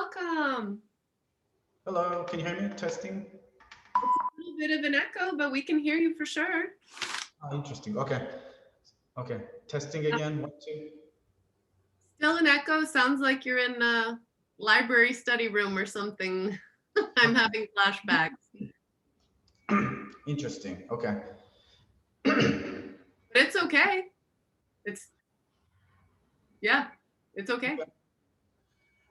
welcome. Hello, can you hear me? Testing. A little bit of an echo, but we can hear you for sure. Interesting. Okay. Okay. Testing again. 1, 2. Still an echo. Sounds like you're in a library study room or something. I'm having flashbacks. Interesting. Okay. But it's okay. Yeah, it's okay.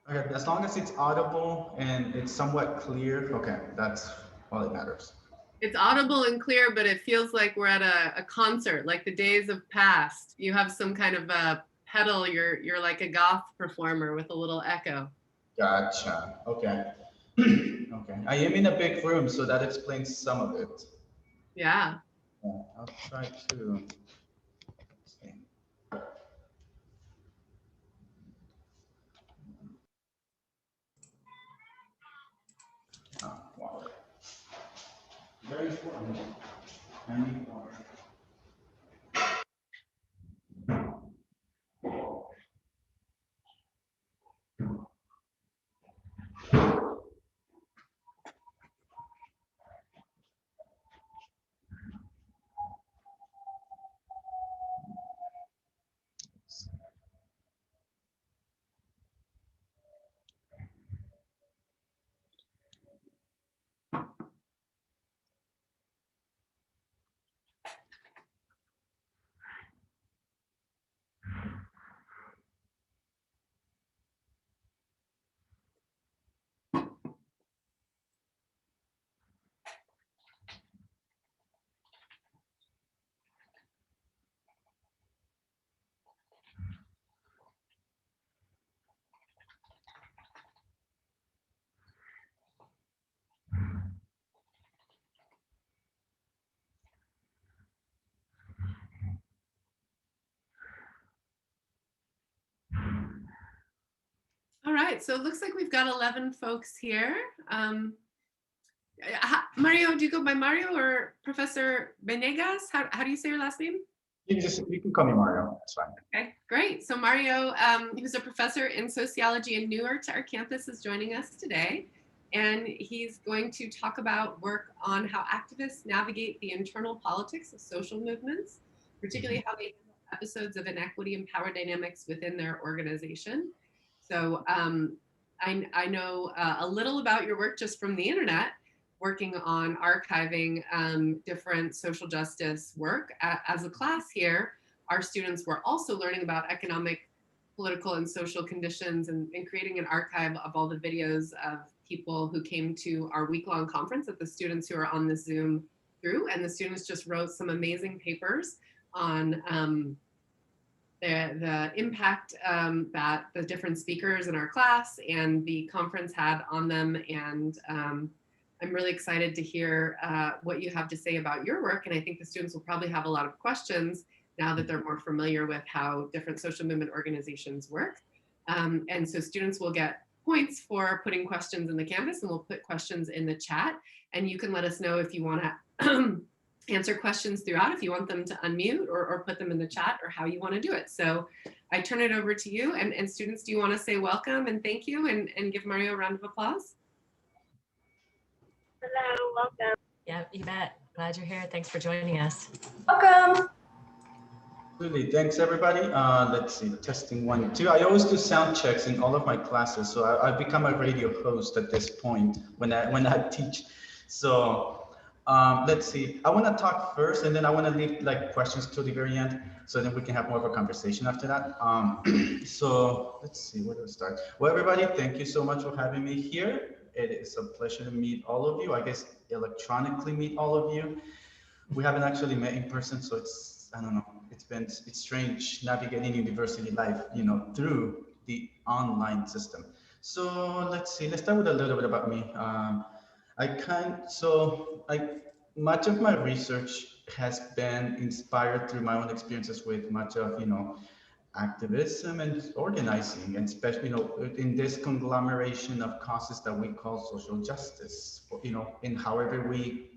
Okay. As long as it's audible and it's somewhat clear, okay, that's all that matters. It's audible and clear, but it feels like we're at a concert, like the days of past. You have some kind of a pedal. You're like a goth performer with a little echo. Gotcha. Okay. Okay. I am in a big room, so that explains some of it. Yeah. Yeah, I'll try to. See. Water. Very important. I need water. All right, so it looks like we've got 11 folks here. Mario, do you go by Mario or Professor Benegas? How do you say your last name? You can call me Mario. That's fine. Okay, great. So Mario, who's a professor in sociology and newer to our campus, is joining us today. And he's going to talk about work on how activists navigate the internal politics of social movements, particularly how they handle episodes of inequity and power dynamics within their organization. So I know a little about your work just from the internet, working on archiving different social justice work. As a class here, our students were also learning about economic, political, and social conditions and creating an archive of all the videos of people who came to our week-long conference that the students who are on the Zoom through. And the students just wrote some amazing papers on the impact that the different speakers in our class and the conference had on them. And I'm really excited to hear what you have to say about your work. And I think the students will probably have a lot of questions now that they're more familiar with how different social movement organizations work. And so students will get points for putting questions in the Canvas, and we'll put questions in the chat. And you can let us know if you want to answer questions throughout, if you want them to unmute or put them in the chat, or how you want to do it. So I turn it over to you. And students, do you want to say welcome and thank you and give Mario a round of applause? Hello, welcome. Yeah, you bet. Glad you're here. Thanks for joining us. Welcome. Absolutely. Thanks, everybody. Let's see. Testing 1, 2. I always do sound checks in all of my classes, so I've become a radio host at this point when I teach. So let's see. I want to talk first, and then I want to leave like questions to the very end, so then we can have more of a conversation after that. So let's see. Where do I start? Well, everybody, thank you so much for having me here. It is a pleasure to meet all of you. I guess electronically meet all of you. We haven't actually met in person, so I don't know. It's strange navigating university life, through the online system. So let's see. Let's start with a little bit about me. Much of my research has been inspired through my own experiences with much of activism and organizing, and especially in this conglomeration of causes that we call social justice, in however we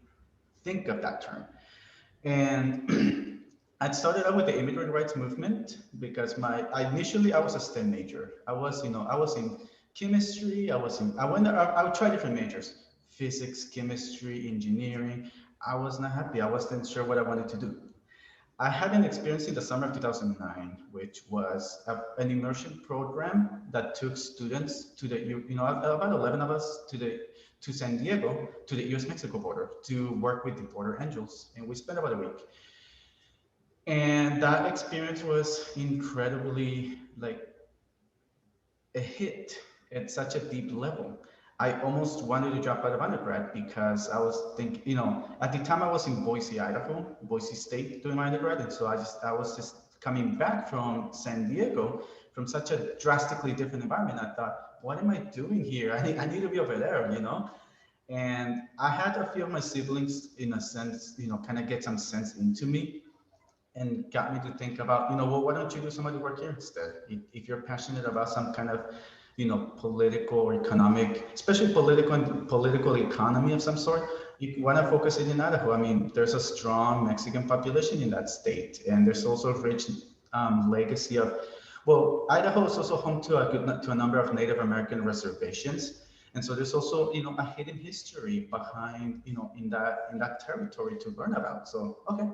think of that term. And I started out with the immigrant rights movement because initially I was a STEM major. I was in chemistry. I would try different majors, physics, chemistry, engineering. I was not happy. I wasn't sure what I wanted to do. I had an experience in the summer of 2009, which was an immersion program that took students to the, about 11 of us to San Diego, to the US-Mexico border to work with the border angels. And we spent about a week. And that experience was incredibly like a hit at such a deep level. I almost wanted to drop out of undergrad because I was thinking, at the time I was in Boise, Idaho, Boise State doing my undergrad. And so I was just coming back from San Diego from such a drastically different environment. I thought, what am I doing here? I need to be over there. And I had a few of my siblings, in a sense, kind of get some sense into me and got me to think about, well, why don't you do some of the work here instead? If you're passionate about some kind of, political or economic, especially political economy of some sort, you want to focus it in Idaho. I mean, there's a strong Mexican population in that state, and there's also a rich legacy of, well, Idaho is also home to a number of Native American reservations. And so there's also, a hidden history behind, in that territory to learn about. So, okay.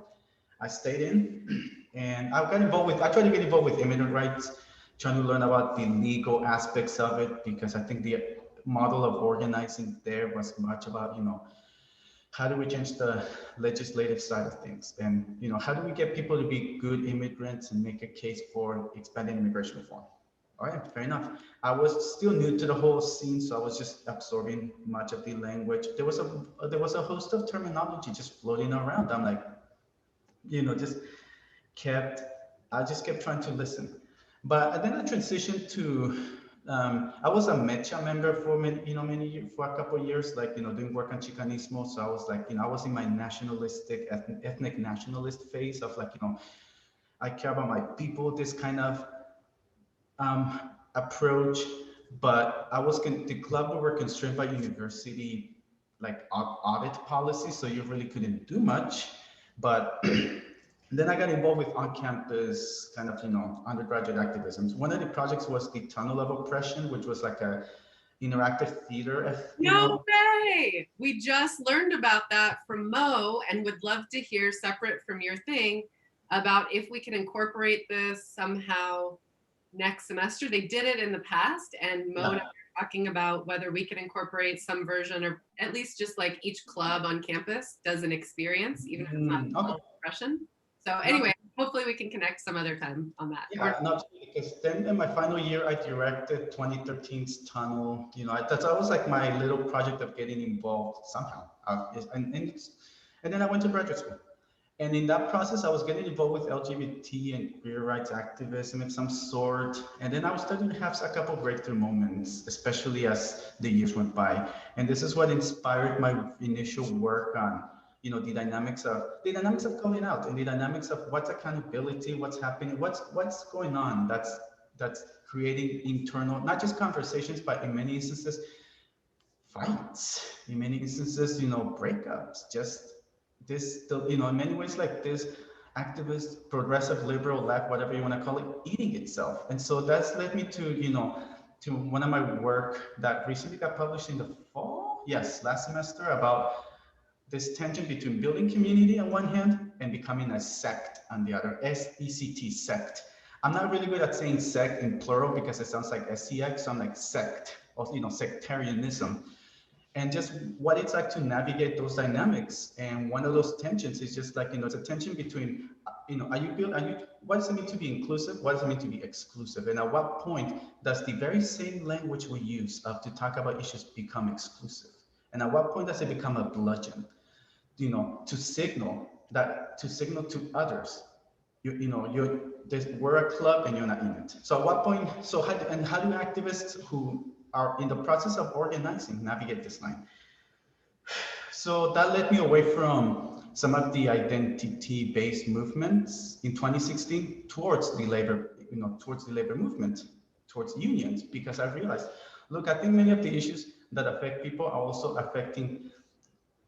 I stayed in and I tried to get involved with immigrant rights, trying to learn about the legal aspects of it, because I think the model of organizing there was much about, how do we change the legislative side of things? And, how do we get people to be good immigrants and make a case for expanding immigration reform? All right, fair enough. I was still new to the whole scene, so I was just absorbing much of the language. There was a host of terminology just floating around. I'm like, just kept, I just kept trying to listen. But then I transitioned to, I was a Mecha member for many years, for a couple of years, like, doing work on Chicanismo. So I was like, I was in my nationalistic, ethnic nationalist phase of like, I care about my people, this kind of approach. But the club we were constrained by university, like audit policy. So you really couldn't do much. But then I got involved with on-campus kind of, undergraduate activism. One of the projects was the Tunnel of Oppression, which was like a interactive theater. No way! We just learned about that from Mo and would love to hear, separate from your thing, about if we can incorporate this somehow next semester. They did it in the past, and Mo and I were talking about whether we can incorporate some version, or at least just like each club on campus does an experience, even if it's not oppression. So anyway, hopefully we can connect some other time on that. Yeah, no, because then in my final year, I directed 2013's Tunnel. That was like my little project of getting involved somehow. And then I went to graduate school. And in that process, I was getting involved with LGBT and queer rights activism of some sort. And then I was starting to have a couple of breakthrough moments, especially as the years went by. And this is what inspired my initial work on, the dynamics of coming out, and the dynamics of what's accountability, what's happening, what's going on. That's creating internal, not just conversations, but in many instances, fights. In many instances, breakups. Just this, in many ways, like this activist, progressive, liberal, left, whatever you want to call it, eating itself. And so that's led me to, to one of my work that recently got published in the fall, yes, last semester, about this tension between building community on one hand and becoming a sect on the other, SECT, sect. I'm not really good at saying sect in plural because it sounds like SCX, so I'm like sect, or sectarianism. And just what it's like to navigate those dynamics. And one of those tensions is just like, it's a tension between, what does it mean to be inclusive? What does it mean to be exclusive? And at what point does the very same language we use to talk about issues become exclusive? And at what point does it become a bludgeon? To signal to others, we're a club and you're not in it. So at what point, how do activists who are in the process of organizing navigate this line? So that led me away from some of the identity-based movements in 2016 towards the labor movement, towards unions, because I realized, look, I think many of the issues that affect people are also affecting,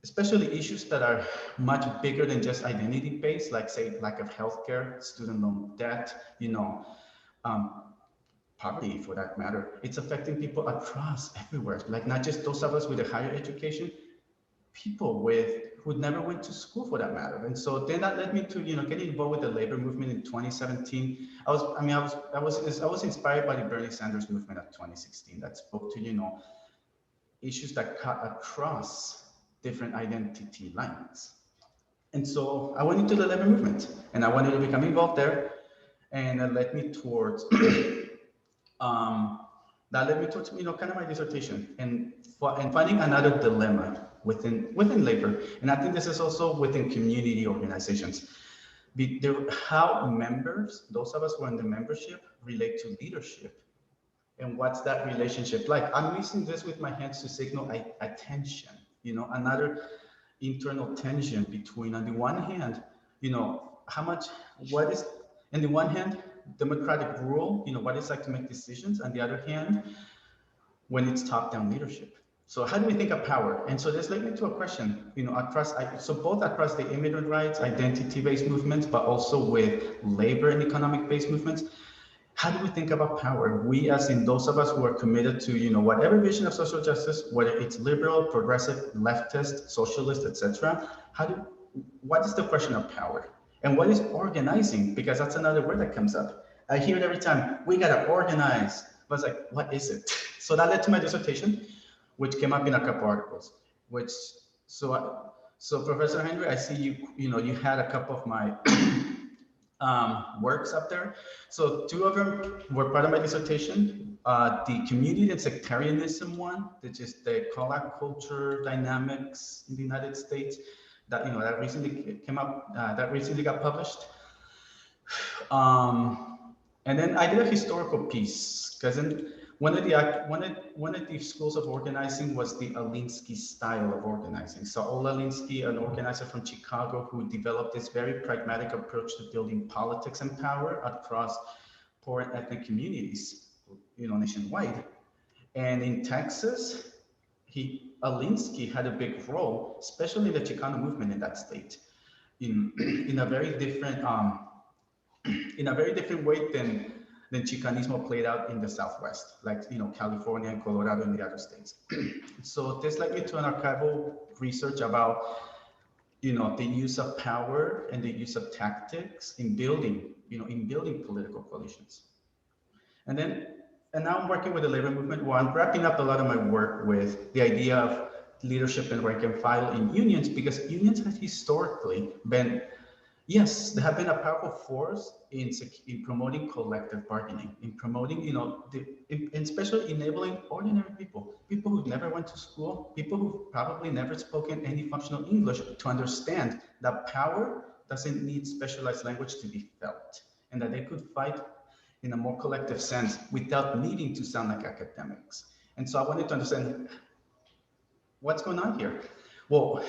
especially issues that are much bigger than just identity-based, like say lack of healthcare, student loan debt, poverty for that matter. It's affecting people across everywhere, like not just those of us with a higher education, people who never went to school for that matter. And so then that led me to, getting involved with the labor movement in 2017. I was inspired by the Bernie Sanders movement of 2016 that spoke to, issues that cut across different identity lines. And so I went into the labor movement and I wanted to become involved there. And that led me towards, kind of my dissertation and finding another dilemma within labor. And I think this is also within community organizations. How members, those of us who are in the membership, relate to leadership. And what's that relationship like? I'm using this with my hands to signal attention, another internal tension between, on the one hand, on the one hand, democratic rule, what it's like to make decisions. On the other hand, when it's top-down leadership. So how do we think of power? And so this led me to a question, both across the immigrant rights, identity-based movements, but also with labor and economic-based movements. How do we think about power? We, as in those of us who are committed to, whatever vision of social justice, whether it's liberal, progressive, leftist, socialist, etc. What is the question of power? And what is organizing? Because that's another word that comes up. I hear it every time. We gotta organize. But it's like, what is it? So that led to my dissertation, which came up in a couple articles. So Professor Henry, I see you had a couple of my works up there. So two of them were part of my dissertation. The community and sectarianism one, which is the call-out culture dynamics in the United States, that recently came up, that recently got published. And then I did a historical piece, because one of the schools of organizing was the Alinsky style of organizing. Saul Alinsky, an organizer from Chicago, who developed this very pragmatic approach to building politics and power across poor and ethnic communities, nationwide. And in Texas, Alinsky had a big role, especially the Chicano movement in that state, in a very different way than Chicanismo played out in the Southwest, like California and Colorado and the other states. So this led me to an archival research about the use of power and the use of tactics in building political coalitions. And now I'm working with the labor movement, where I'm wrapping up a lot of my work with the idea of leadership and rank and file in unions, because unions have historically been, yes, they have been a powerful force in promoting collective bargaining, in promoting, and especially enabling ordinary people who never went to school, people who probably never spoken any functional English, to understand that power doesn't need specialized language to be felt, and that they could fight in a more collective sense without needing to sound like academics. And so I wanted to understand what's going on here. Well,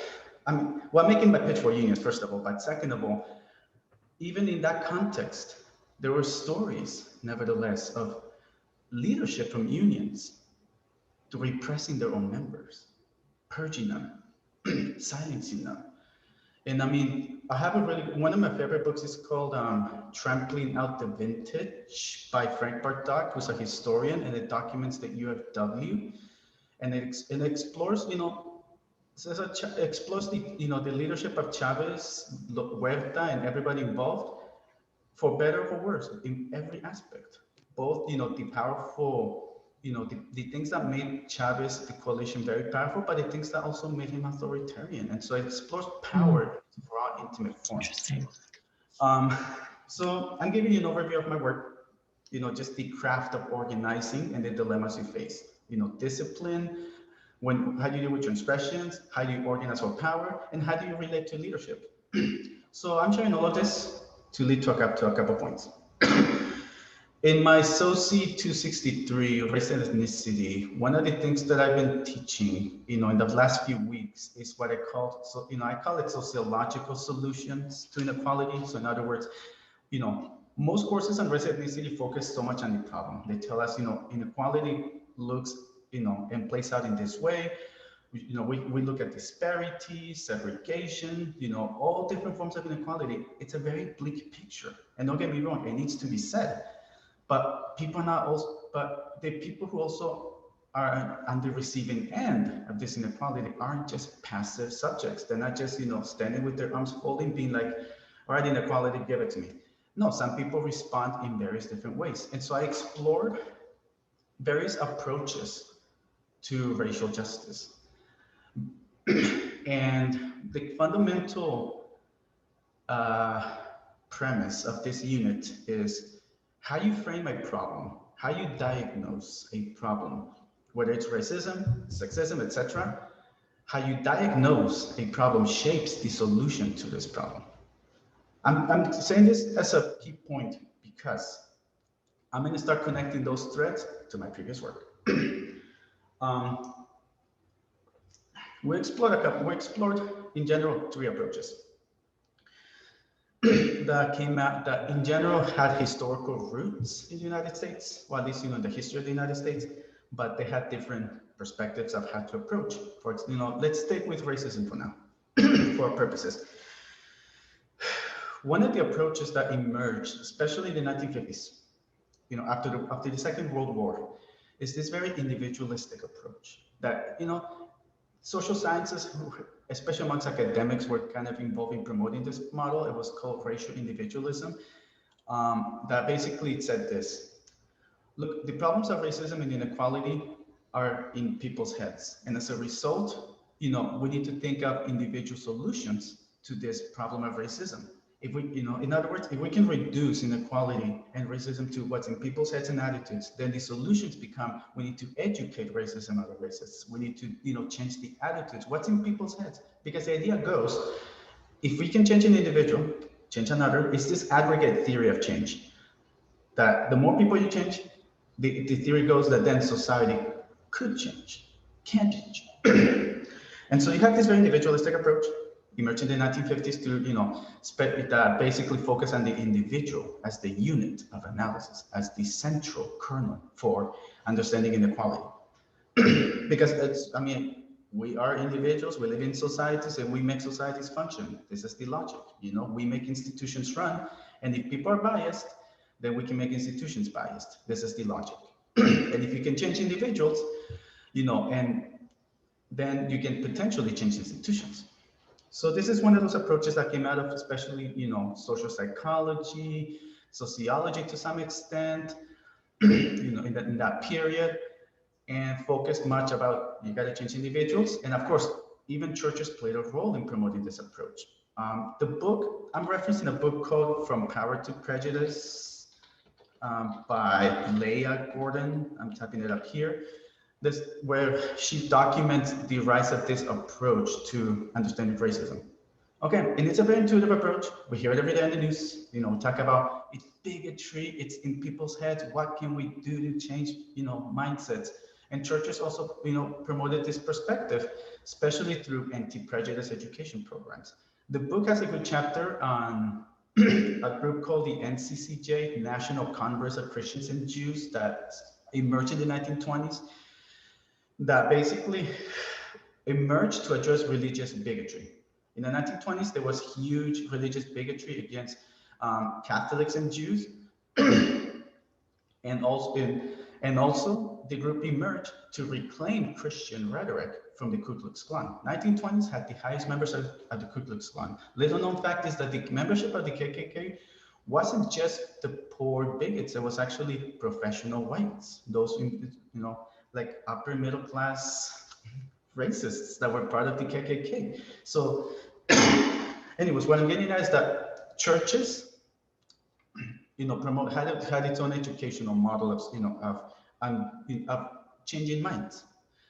I'm making my pitch for unions, first of all, but second of all, even in that context, there were stories, nevertheless, of leadership from unions to repressing their own members, purging them, silencing them. And I have one of my favorite books is called Trampling Out the Vintage by Frank Bartok, who's a historian, and it documents the UFW. And it explores, explores the leadership of Chavez, Huerta, and everybody involved, for better or for worse, in every aspect. Both, the powerful, the things that made Chavez, the coalition, very powerful, but the things that also made him authoritarian. And so it explores power in broad, intimate forms. Interesting. So I'm giving you an overview of my work, just the craft of organizing and the dilemmas you face. Discipline, how do you deal with transgressions, how do you organize for power, and how do you relate to leadership? So I'm sharing all of this to lead to a couple points. In my SOCI 263, race and ethnicity, one of the things that I've been teaching, in the last few weeks is what I call, I call it sociological solutions to inequality. So in other words, most courses on race and ethnicity focus so much on the problem. They tell us, inequality looks, and plays out in this way. We look at disparity, segregation, all different forms of inequality. It's a very bleak picture. And don't get me wrong, it needs to be said. But people are not but the people who also are on the receiving end of this inequality aren't just passive subjects. They're not just, standing with their arms folding, being like, all right, inequality, give it to me. No, some people respond in various different ways. And so I explored various approaches to racial justice. And the fundamental premise of this unit is how you frame a problem, how you diagnose a problem, whether it's racism, sexism, etc. How you diagnose a problem shapes the solution to this problem. I'm saying this as a key point because I'm going to start connecting those threads to my previous work. We explored in general 3 approaches that came out that in general had historical roots in the United States, or at least in the history of the United States, but they had different perspectives of how to approach. Let's stick with racism for now, for our purposes. One of the approaches that emerged, especially in the 1950s, after the Second World War, is this very individualistic approach that, social sciences, especially amongst academics, were kind of involved in promoting this model. It was called racial individualism. That basically it said this: look, the problems of racism and inequality are in people's heads, and as a result, we need to think of individual solutions to this problem of racism. If we, in other words, if we can reduce inequality and racism to what's in people's heads and attitudes, then the solutions become, we need to educate racism other racists. We need to, change the attitudes, what's in people's heads. Because the idea goes, if we can change an individual, change another, it's this aggregate theory of change. That the more people you change, the theory goes that then society could change, can change. And so you have this very individualistic approach, emerged in the 1950s to, basically focus on the individual as the unit of analysis, as the central kernel for understanding inequality. Because we are individuals, we live in societies, and we make societies function. This is the logic, we make institutions run, and if people are biased, then we can make institutions biased. This is the logic. And if you can change individuals, and then you can potentially change institutions. So this is one of those approaches that came out of especially, social psychology, sociology to some extent, in that period, and focused much about you got to change individuals. And of course, even churches played a role in promoting this approach. The book, I'm referencing a book called From Power to Prejudice by Leah Gordon. I'm typing it up here. This where she documents the rise of this approach to understanding racism. Okay, and it's a very intuitive approach. We hear it every day in the news. We talk about it's bigotry, it's in people's heads. What can we do to change, mindsets? And churches also, promoted this perspective, especially through anti-prejudice education programs. The book has a good chapter on a group called the NCCJ, National Congress of Christians and Jews, that emerged in the 1920s. That basically emerged to address religious bigotry. In the 1920s, there was huge religious bigotry against Catholics and Jews, and also the group emerged to reclaim Christian rhetoric from the Ku Klux Klan. 1920s had the highest membership of the Ku Klux Klan. Little known fact is that the membership of the KKK wasn't just the poor bigots; it was actually professional whites, those like upper middle class racists that were part of the KKK. So anyways, what I'm getting at is that churches, had its own educational model of changing minds.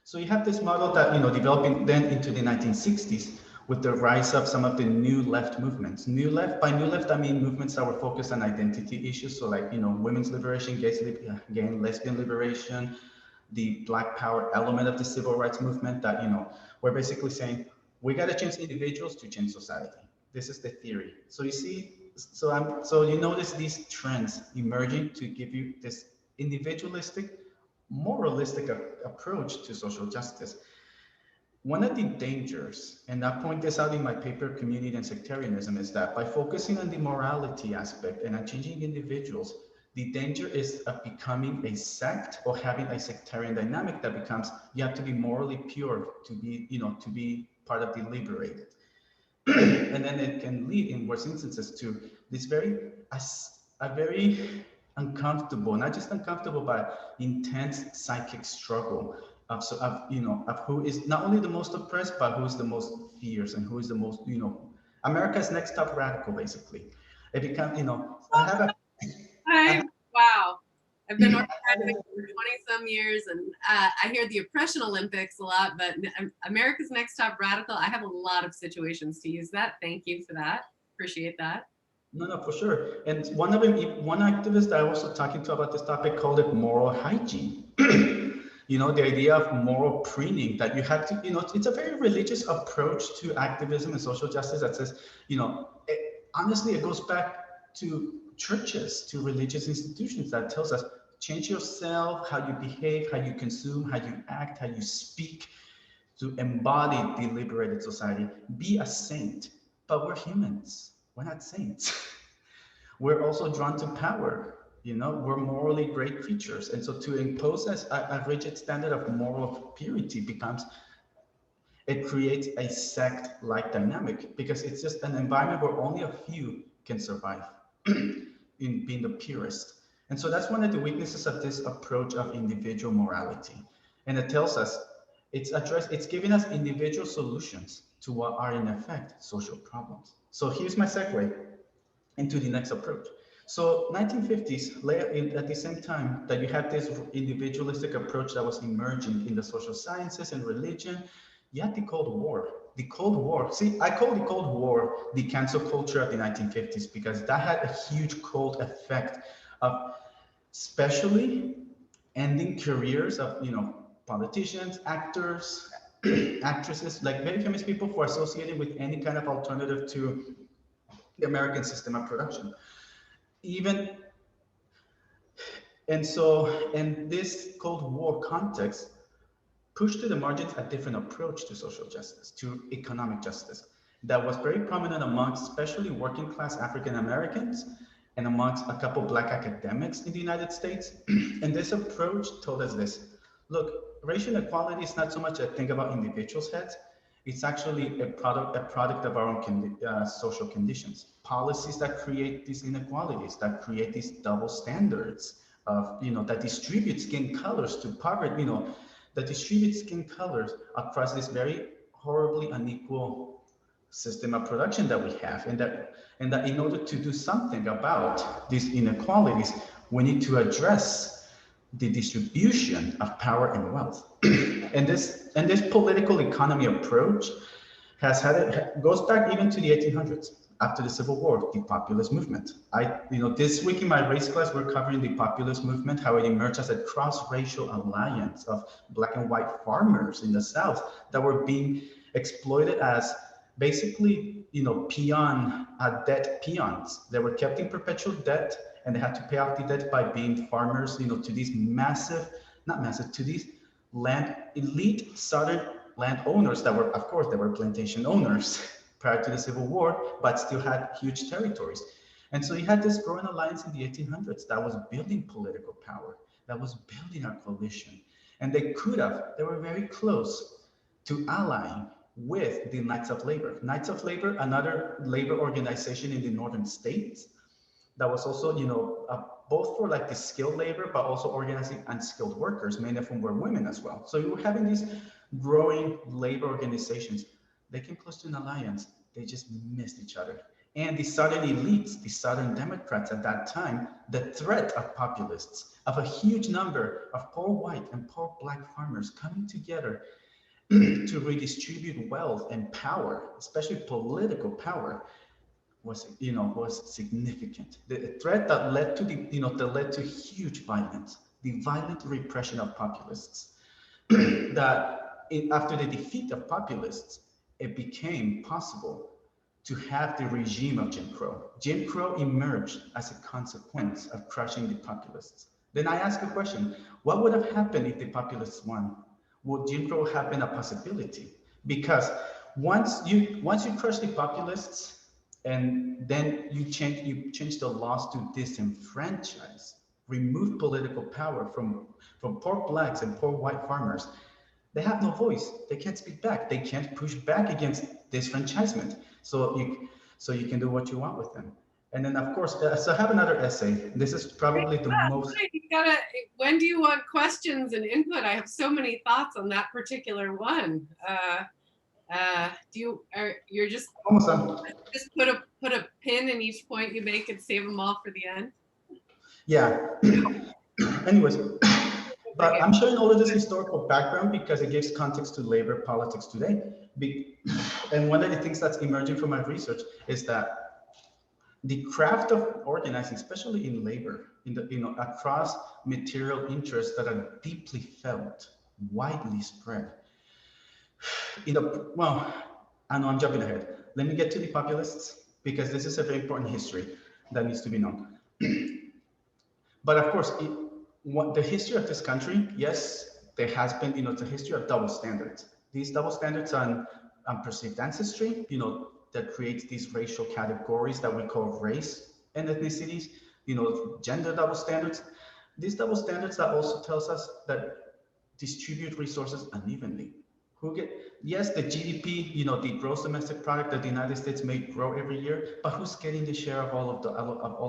So you have this model that, developing then into the 1960s with the rise of some of the new left movements. By new left, I mean movements that were focused on identity issues. So like, women's liberation, gay and lesbian liberation, the Black Power element of the civil rights movement that, we're basically saying, we got to change individuals to change society. This is the theory. So you see, so you notice these trends emerging to give you this individualistic, moralistic approach to social justice. One of the dangers, and I point this out in my paper, Community and Sectarianism, is that by focusing on the morality aspect and on changing individuals, The danger is of becoming a sect or having a sectarian dynamic that becomes, you have to be morally pure to be, to be part of the liberated. And then it can lead in worse instances to this a very uncomfortable, not just uncomfortable, but intense psychic struggle of who is not only the most oppressed, but who is the most fierce and who is the most, America's next top radical, basically. It becomes, I have a, I have, Wow. I've been organizing for 20 some years, and I hear the Oppression Olympics a lot, but America's Next Top Radical, I have a lot of situations to use that. Thank you for that. Appreciate that. no, for sure. And one activist I was also talking to about this topic called it moral hygiene. The idea of moral preening, that you have to, it's a very religious approach to activism and social justice that says, honestly, it goes back to churches, to religious institutions that tells us, change yourself, how you behave, how you consume, how you act, how you speak, to embody the liberated society. Be a saint. But we're humans. We're not saints. We're also drawn to power. We're morally great creatures. And so to impose a rigid standard of moral purity it creates a sect-like dynamic, because it's just an environment where only a few can survive in being the purest. And so that's one of the weaknesses of this approach of individual morality. And it tells us, it's giving us individual solutions to what are in effect social problems. So here's my segue into the next approach. So 1950s, at the same time that you had this individualistic approach that was emerging in the social sciences and religion, you had the Cold War. The Cold War, see, I call the Cold War the cancel culture of the 1950s, because that had a huge cold effect of especially ending careers of, politicians, actors, actresses, like very famous people who are associated with any kind of alternative to the American system of production. Even, and so in this Cold War context, pushed to the margins a different approach to social justice, to economic justice, that was very prominent amongst especially working class African Americans and amongst a couple Black academics in the United States. And this approach told us this: look, racial inequality is not so much a thing about individuals' heads, it's actually a product of our own social conditions. Policies that create these inequalities, that create these double standards of, that distribute skin colors to poverty, that distribute skin colors across this very horribly unequal system of production that we have, and that in order to do something about these inequalities, we need to address the distribution of power and wealth. and this political economy approach goes back even to the 1800s. After the Civil War, the populist movement. This week in my race class, we're covering the populist movement, how it emerged as a cross-racial alliance of Black and white farmers in the South that were being exploited as basically, debt peons. They were kept in perpetual debt, and they had to pay off the debt by being farmers, to these to these elite Southern landowners that were, of course, they were plantation owners prior to the Civil War, but still had huge territories. And so you had this growing alliance in the 1800s that was building political power, that was building a coalition. And they were very close to allying with the Knights of Labor. Knights of Labor, another labor organization in the northern states that was also, both for like the skilled labor, but also organizing unskilled workers, many of whom were women as well. So you were having these growing labor organizations. They came close to an alliance. They just missed each other. And the Southern elites, the Southern Democrats at that time, the threat of populists, of a huge number of poor white and poor Black farmers coming together to redistribute wealth and power, especially political power, was significant. The threat that led to huge violence, the violent repression of populists. After the defeat of populists, it became possible to have the regime of Jim Crow. Jim Crow emerged as a consequence of crushing the populists. Then I ask a question: what would have happened if the populists won? Would Jim Crow have been a possibility? Because once you crush the populists, and then you change the laws to disenfranchise remove political power from poor blacks and poor white farmers, they have no voice. They can't speak back. They can't push back against disfranchisement. So you can do what you want with them. And then of course, so I have another essay. This is probably the most. You gotta, when do you want questions and input? I have so many thoughts on that particular one. You're just Almost done. just put a pin in each point you make and save them all for the end? Yeah. Anyways, but I'm showing all of this historical background because it gives context to labor politics today. And one of the things that's emerging from my research is that the craft of organizing, especially in labor, across material interests that are deeply felt, widely spread. Well, I know I'm jumping ahead. Let me get to the populists because this is a very important history that needs to be known. But of course, the history of this country, yes, there has been, it's a history of double standards. These double standards on perceived ancestry, that creates these racial categories that we call race and ethnicities, gender double standards. These double standards that also tells us that distribute resources unevenly. Yes, the GDP, the gross domestic product that the United States may grow every year, but who's getting the share of all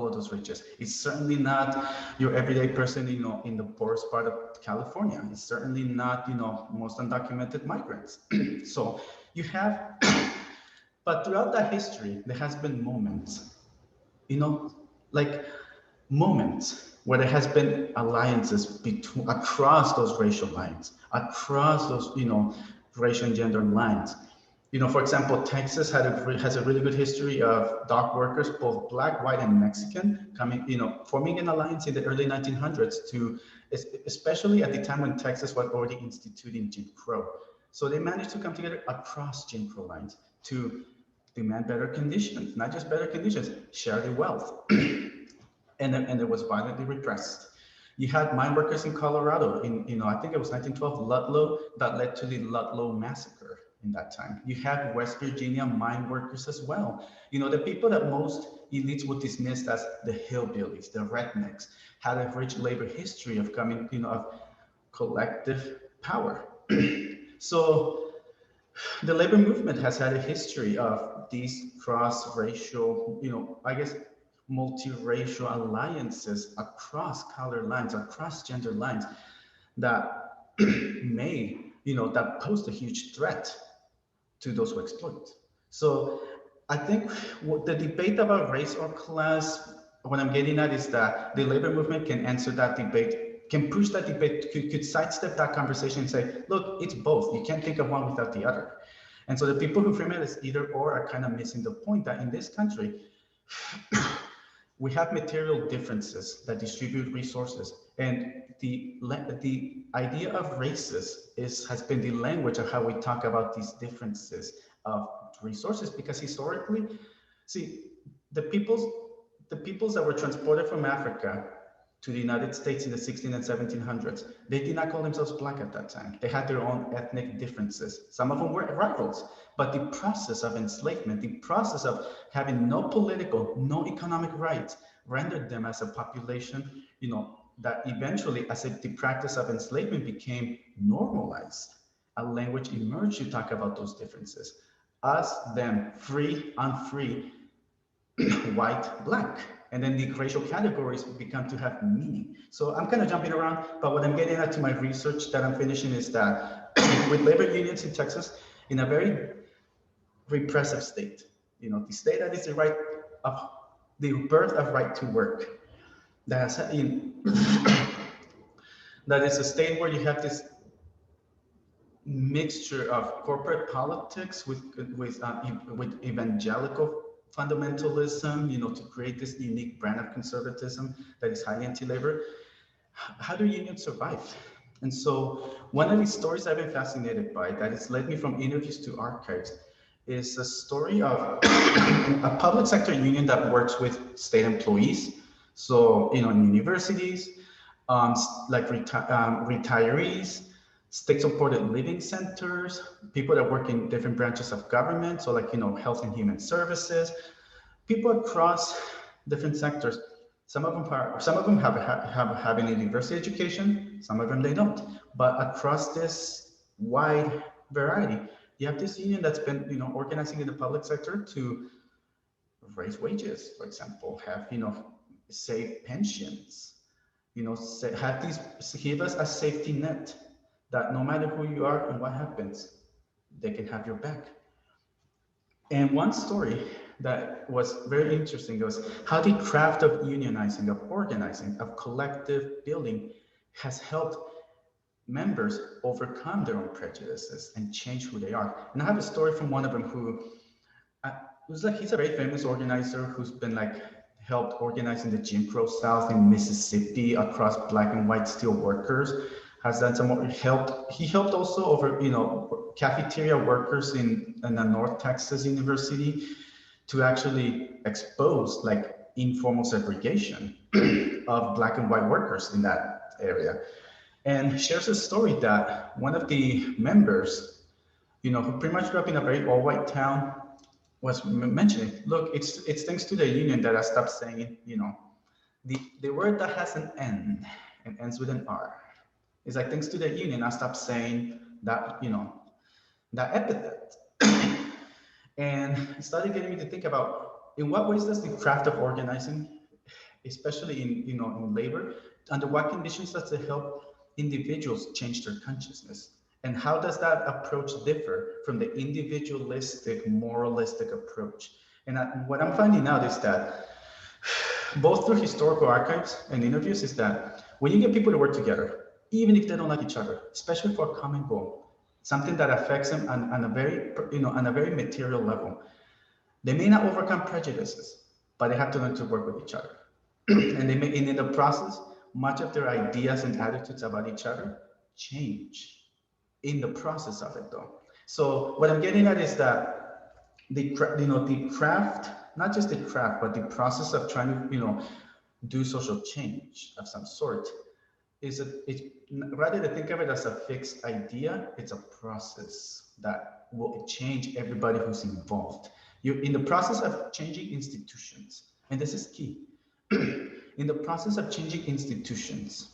of those riches? It's certainly not your everyday person, in the poorest part of California. It's certainly not, most undocumented migrants. So you have, but throughout that history, there has been moments, like moments where there has been alliances across those racial lines, across those, racial and gender lines. For example, Texas has a really good history of dock workers, both black, white, and Mexican, forming an alliance in the early 1900s especially at the time when Texas was already instituting Jim Crow. So they managed to come together across Jim Crow lines to demand better conditions, not just better conditions, share the wealth. and it was violently repressed. You had mine workers in Colorado in, I think it was 1912, Ludlow, that led to the Ludlow massacre in that time. You had West Virginia mine workers as well. The people that most elites would dismiss as the hillbillies, the rednecks, had a rich labor history of coming, of collective power. So the labor movement has had a history of these cross-racial, I guess, multiracial alliances across color lines, across gender lines that that pose a huge threat to those who exploit. So I think the debate about race or class, what I'm getting at is that the labor movement can answer that debate, can push that debate, could sidestep that conversation and say, look, it's both. You can't think of one without the other. And so the people who frame it as either or are kind of missing the point that in this country, we have material differences that distribute resources, and the idea of races has been the language of how we talk about these differences of resources, because historically, see, the peoples that were transported from Africa to the United States in the 16 and 1700s, they did not call themselves black at that time. They had their own ethnic differences. Some of them were rivals, but the process of enslavement, the process of having no political, no economic rights, rendered them as a population, that eventually, as the practice of enslavement became normalized, a language emerged to talk about those differences. Us, them, free, unfree, white, black. And then the racial categories become to have meaning. So I'm kind of jumping around, but what I'm getting at to my research that I'm finishing is that with labor unions in Texas, in a very repressive state, the state that is the birth of right to work, that is a state where you have this mixture of corporate politics with evangelical fundamentalism, to create this unique brand of conservatism that is highly anti-labor. How do unions survive? And so one of these stories I've been fascinated by that has led me from interviews to archives is a story of a public sector union that works with state employees. So, in universities, like retirees, state-supported living centers, people that work in different branches of government, so like, health and human services, people across different sectors Some of them have a university education, some of them they don't. But across this wide variety, you have this union that's been, organizing in the public sector to raise wages, for example, have, save pensions, have these, give us a safety net that no matter who you are and what happens, they can have your back. And one story that was very interesting was how the craft of unionizing, of organizing, of collective building has helped members overcome their own prejudices and change who they are. And I have a story from one of them who was like, he's a very famous organizer who's been like helped organizing the Jim Crow South in Mississippi across black and white steel workers, has done some more helped. He helped also over, cafeteria workers in a North Texas university to actually expose like informal segregation of black and white workers in that area. And shares a story that one of the members, who pretty much grew up in a very all-white town, was mentioning, look, it's thanks to the union that I stopped saying, the word that has an N and ends with an R. It's like, thanks to the union, I stopped saying that, that epithet. And it started getting me to think about, in what ways does the craft of organizing, especially in labor, under what conditions does it help individuals change their consciousness? And how does that approach differ from the individualistic, moralistic approach? And what I'm finding out is that both through historical archives and interviews is that when you get people to work together, even if they don't like each other, especially for a common goal, something that affects them on a very material level, they may not overcome prejudices, but they have to learn to work with each other. And in the process, much of their ideas and attitudes about each other change in the process of it, though. So what I'm getting at is that the craft, not just the craft, but the process of trying to do social change of some sort it's rather than think of it as a fixed idea, it's a process that will change everybody who's involved. You're in the process of changing institutions, and this is key. In the process of changing institutions,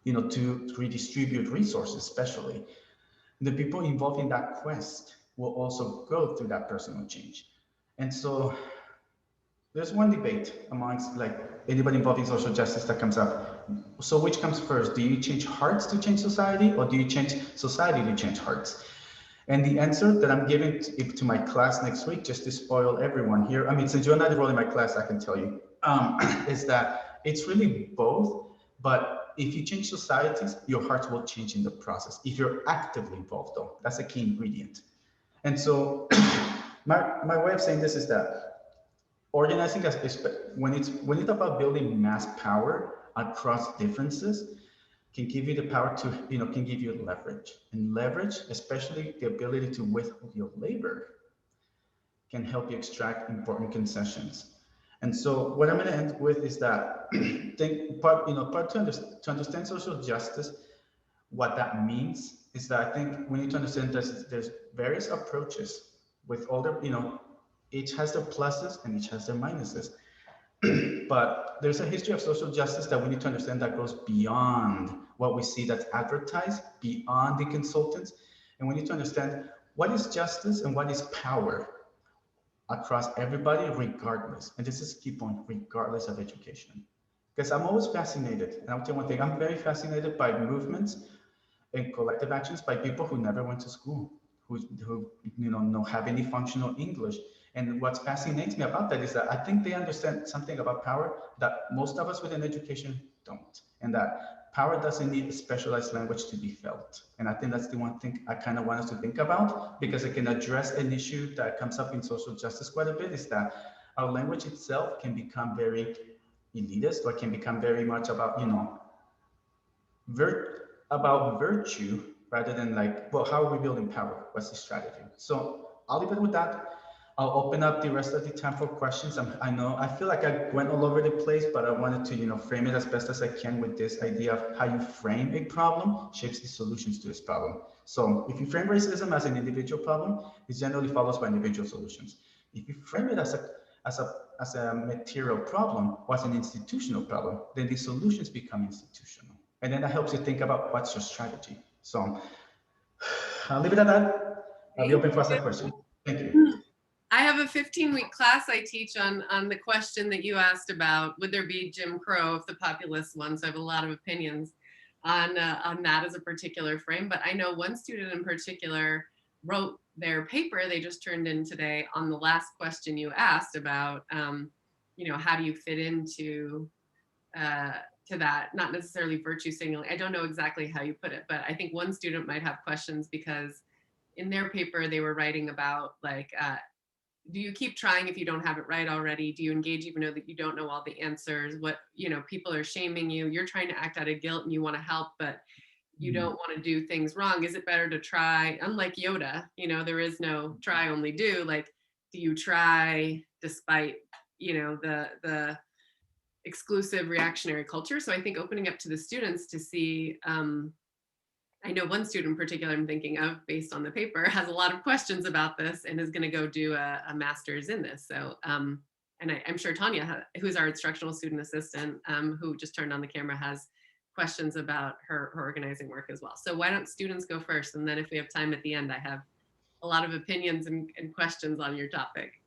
to redistribute resources, especially, the people involved in that quest will also go through that personal change. And so there's one debate amongst like anybody involved in social justice that comes up. So which comes first? Do you change hearts to change society, or do you change society to change hearts? And the answer that I'm giving to my class next week, just to spoil everyone here, I mean, since you're not enrolled in my class, I can tell you, is that it's really both. But if you change societies, your hearts will change in the process. If you're actively involved, though, that's a key ingredient. And so my way of saying this is that organizing, when it's about building mass power across differences, can give you the power to, can give you leverage. And leverage, especially the ability to withhold your labor, can help you extract important concessions. And so what I'm going to end with is that to understand social justice, what that means is that I think we need to understand there's various approaches with all the, each has their pluses and each has their minuses. But there's a history of social justice that we need to understand that goes beyond what we see that's advertised, beyond the consultants. And we need to understand what is justice and what is power across everybody, regardless. And this is a key point, regardless of education. Because I'm always fascinated, and I'll tell you one thing, I'm very fascinated by movements and collective actions by people who never went to school, who don't have any functional English. And what fascinates me about that is that I think they understand something about power that most of us with an education don't. And that power doesn't need a specialized language to be felt. And I think that's the one thing I kind of want us to think about, because it can address an issue that comes up in social justice quite a bit, is that our language itself can become very elitist, or can become very much about, about virtue rather than like, well, how are we building power? What's the strategy? So I'll leave it with that. I'll open up the rest of the time for questions. I feel like I went all over the place, but I wanted to, frame it as best as I can with this idea of how you frame a problem shapes the solutions to this problem. So if you frame racism as an individual problem, it generally follows by individual solutions. If you frame it as as a material problem was an institutional problem, then the solutions become institutional. And then that helps you think about what's your strategy. So I'll leave it at that. I'll be open for a question. Thank you. I have a 15-week class I teach on the question that you asked about, would there be Jim Crow if the populace won? So I have a lot of opinions on that as a particular frame. But I know one student in particular wrote their paper they just turned in today on the last question you asked about, how do you fit into to that, not necessarily virtue signaling. I don't know exactly how you put it, but I think one student might have questions because in their paper they were writing about like, do you keep trying if you don't have it right already? Do you engage even though that you don't know all the answers? What, people are shaming you. You're trying to act out of guilt and you want to help, but you don't want to do things wrong. Is it better to try? Unlike Yoda, there is no try, only do. Like, do you try despite, the exclusive reactionary culture? So I think opening up to the students to see, I know one student in particular I'm thinking of based on the paper has a lot of questions about this and is going to go do a master's in this. So, and I'm sure Tanya, who's our instructional student assistant, who just turned on the camera, has questions about her organizing work as well. So why don't students go first? And then if we have time at the end, I have a lot of opinions and questions on your topic.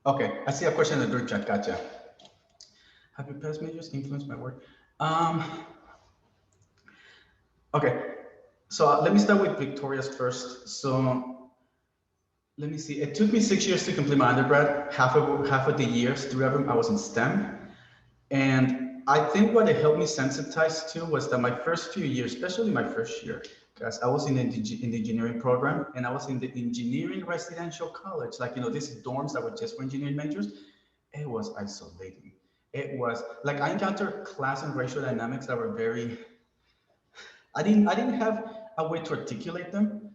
Okay. I see a question in the group chat. Gotcha. Have your past majors influenced my work? Okay. So let me start with Victoria's first. So let me see. It took me 6 years to complete my undergrad. Half of the years, 3 of them, I was in STEM. And I think what it helped me sensitize to was that my first few years, especially my first year, because I was in the engineering program and I was in the engineering residential college, like, these dorms that were just for engineering majors. It was isolating. It was like I encountered class and racial dynamics that were very, I didn't have a way to articulate them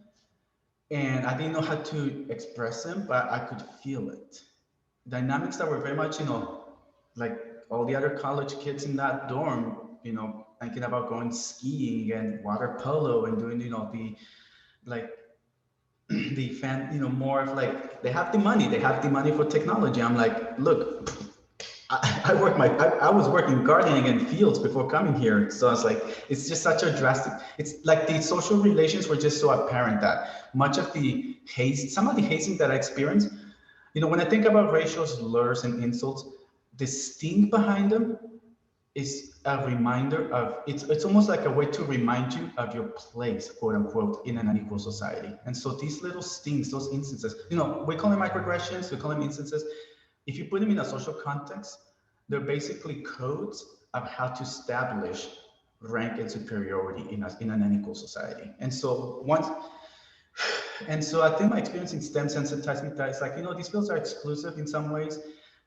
and I didn't know how to express them, but I could feel it. Dynamics that were very much, like all the other college kids in that dorm, thinking about going skiing and water polo and doing, the like the fan, more of like they have the money for technology. I'm like, look, I was working gardening in fields before coming here. So I was like, it's just such a drastic, it's like the social relations were just so apparent that much of the some of the hazing that I experienced, when I think about racial slurs and insults, the sting behind them is a reminder of, it's almost like a way to remind you of your place, quote unquote, in an unequal society. And so these little stings, those instances, we call them microaggressions, we call them instances. If you put them in a social context, they're basically codes of how to establish rank and superiority in an unequal society. And so I think my experience in STEM sensitized me that it's like, these fields are exclusive in some ways,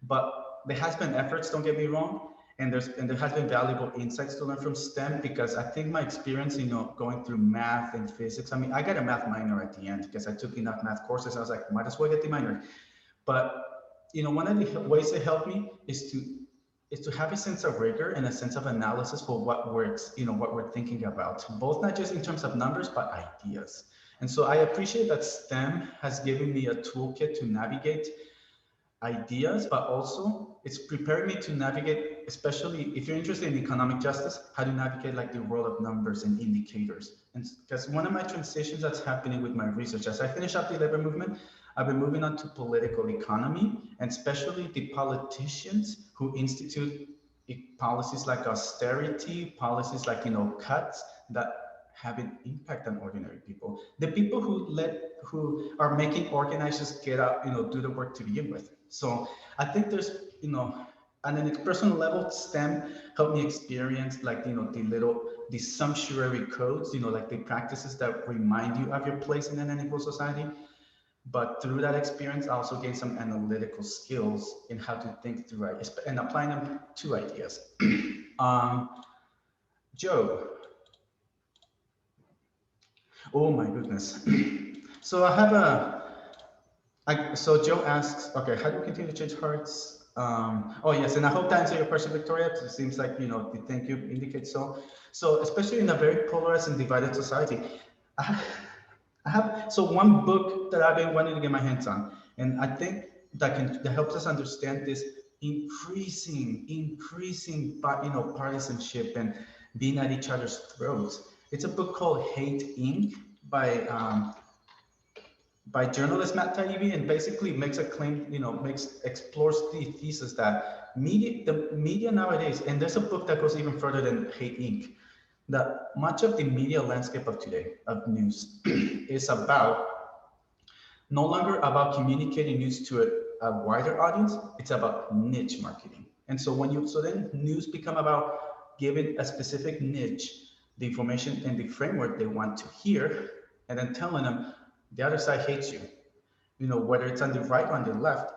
but there has been efforts, don't get me wrong, and there has been valuable insights to learn from STEM, because I think my experience, going through math and physics, I mean, I got a math minor at the end because I took enough math courses. I was like, might as well get the minor. But one of the ways it helped me is to have a sense of rigor and a sense of analysis for what works, what we're thinking about, both not just in terms of numbers, but ideas. And so I appreciate that STEM has given me a toolkit to navigate ideas, but also it's preparing me to navigate, especially if you're interested in economic justice, how to navigate like the world of numbers and indicators. And because one of my transitions that's happening with my research, as I finish up the labor movement, I've been moving on to political economy, and especially the politicians who institute policies like austerity, policies like, cuts that have an impact on ordinary people. The people who are making organizers get out, do the work to begin with. So I think there's, on a personal level, STEM helped me experience like, the sumptuary codes, like the practices that remind you of your place in an unequal society. But through that experience, I also gained some analytical skills in how to think through it and applying them to ideas. Joe. Oh my goodness. So I have so Joe asks, okay, how do we continue to change hearts? Oh yes, and I hope that answered your question, Victoria. It seems like you think you indicate so. So especially in a very polarized and divided society, I have, I have so one book that I've been wanting to get my hands on, and I think that helps us understand this increasing partisanship and being at each other's throats. It's a book called Hate Inc. by journalist Matt Taibbi, and basically makes a claim, explores the thesis that the media nowadays, and there's a book that goes even further than Hate Inc., that much of the media landscape of today, of news, is no longer about communicating news to a wider audience, it's about niche marketing. And so then news become about giving a specific niche the information and the framework they want to hear, and then telling them the other side hates you, whether it's on the right or on the left.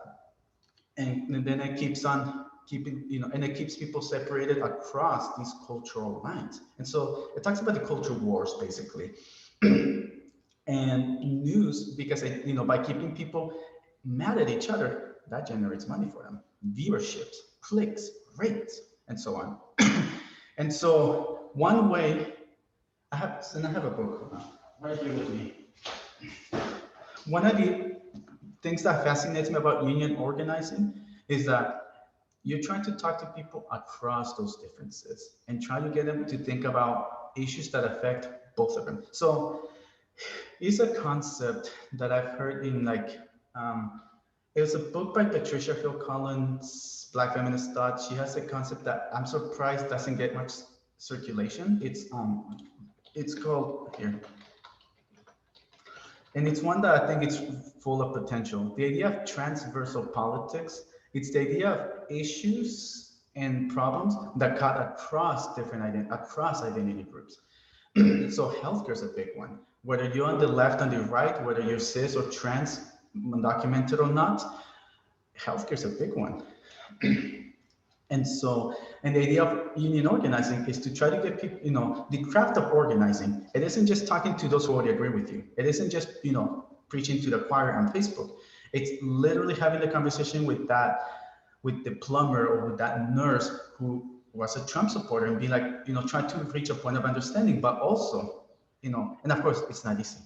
And then it keeps on keeping, and it keeps people separated across these cultural lines. And so it talks about the culture wars, basically. And news, because by keeping people mad at each other, that generates money for them, viewerships, clicks, rates, and so on. And so one way, I have a book right here with me. One of the things that fascinates me about union organizing is that you're trying to talk to people across those differences and try to get them to think about issues that affect both of them. So it's a concept that I've heard in it was a book by Patricia Hill Collins, Black Feminist Thought. She has a concept that I'm surprised doesn't get much circulation. It's called here. And it's one that I think is full of potential. The idea of transversal politics, it's the idea of issues and problems that cut across across identity groups. So healthcare is a big one. Whether you're on the left, on the right, whether you're cis or trans, undocumented or not, healthcare is a big one. And the idea of union organizing is to try to get people, the craft of organizing. It isn't just talking to those who already agree with you. It isn't just, preaching to the choir on Facebook. It's literally having a conversation with the plumber or with that nurse who was a Trump supporter and be like, try to reach a point of understanding, but also, and of course it's not easy.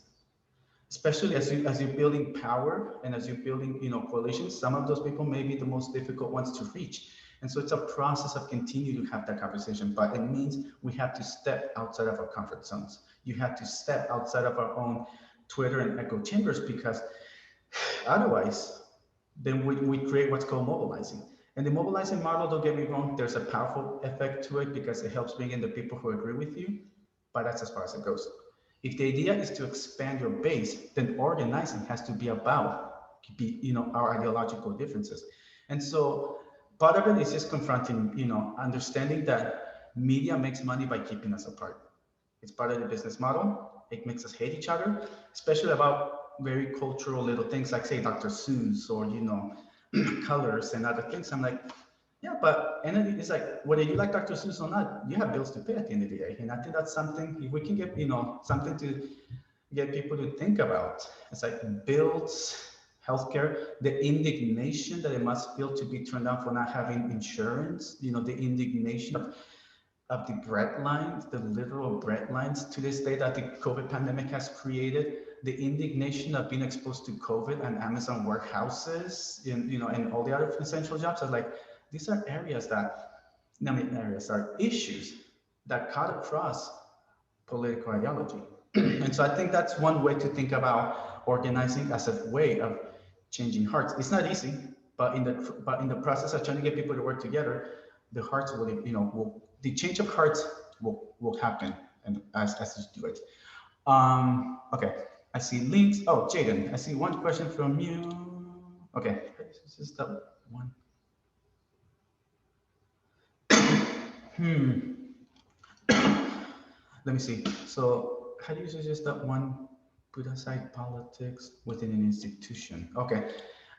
Especially as you're building power and as you're building, coalitions, some of those people may be the most difficult ones to reach. And so it's a process of continuing to have that conversation, but it means we have to step outside of our comfort zones. You have to step outside of our own Twitter and echo chambers, because otherwise, then we create what's called mobilizing. And the mobilizing model, don't get me wrong, there's a powerful effect to it because it helps bring in the people who agree with you, but that's as far as it goes. If the idea is to expand your base, then organizing has to be about our ideological differences. And so part of it is just confronting, understanding that media makes money by keeping us apart. It's part of the business model. It makes us hate each other, especially about very cultural little things like, say, Dr. Seuss or, colors and other things. I'm like, yeah, but and it's like, whether you like Dr. Seuss or not, you have bills to pay at the end of the day. And I think that's something, if we can get, something to get people to think about. It's like bills, healthcare, the indignation that it must feel to be turned down for not having insurance, the indignation of the bread lines, the literal bread lines to this day that the COVID pandemic has created, the indignation of being exposed to COVID and Amazon warehouses, and all the other essential jobs. Are like, these are areas are issues that cut across political ideology. And so I think that's one way to think about organizing as a way of changing hearts. It's not easy, but in the process of trying to get people to work together, the hearts will, the change of hearts will happen, and as you do it. Okay, I see links. Oh, Jaden, I see one question from you. Okay, this is the one. Let me see. So how do you suggest that one put aside politics within an institution? Okay,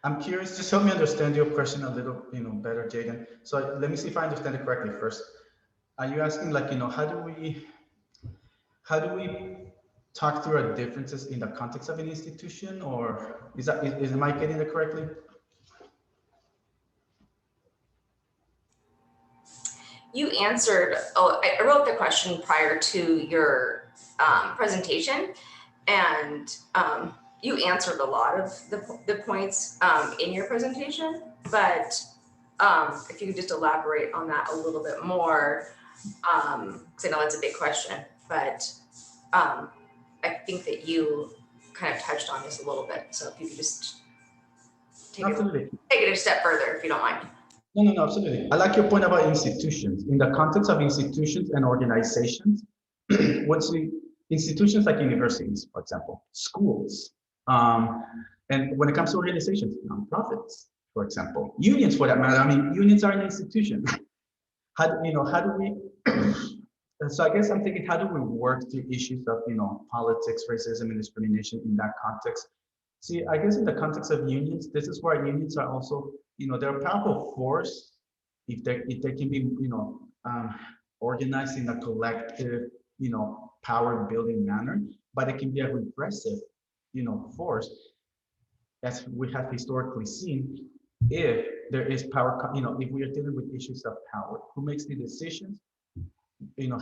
I'm curious, just help me understand your question a little, better, Jaden. So let me see if I understand it correctly first. Are you asking like, how do we talk through our differences in the context of an institution, or am I getting it correctly? you answered, I wrote the question prior to your presentation, and you answered a lot of the points in your presentation, but if you could just elaborate on that a little bit more, because I know that's a big question, but I think that you kind of touched on this a little bit. So if you could just take it a step further, if you don't mind. No, absolutely. I like your point about institutions. In the context of institutions and organizations, what's the institutions like universities, for example, schools, and when it comes to organizations, nonprofits, for example, unions, for that matter. I mean, unions are an institution. How do we? So I guess I'm thinking, how do we work through issues of politics, racism, and discrimination in that context? See, I guess in the context of unions, this is where unions are also, they're a powerful force if they can be, organized in a collective, power building manner, but it can be a repressive, force, as we have historically seen, if there is power, if we are dealing with issues of power, who makes the decisions?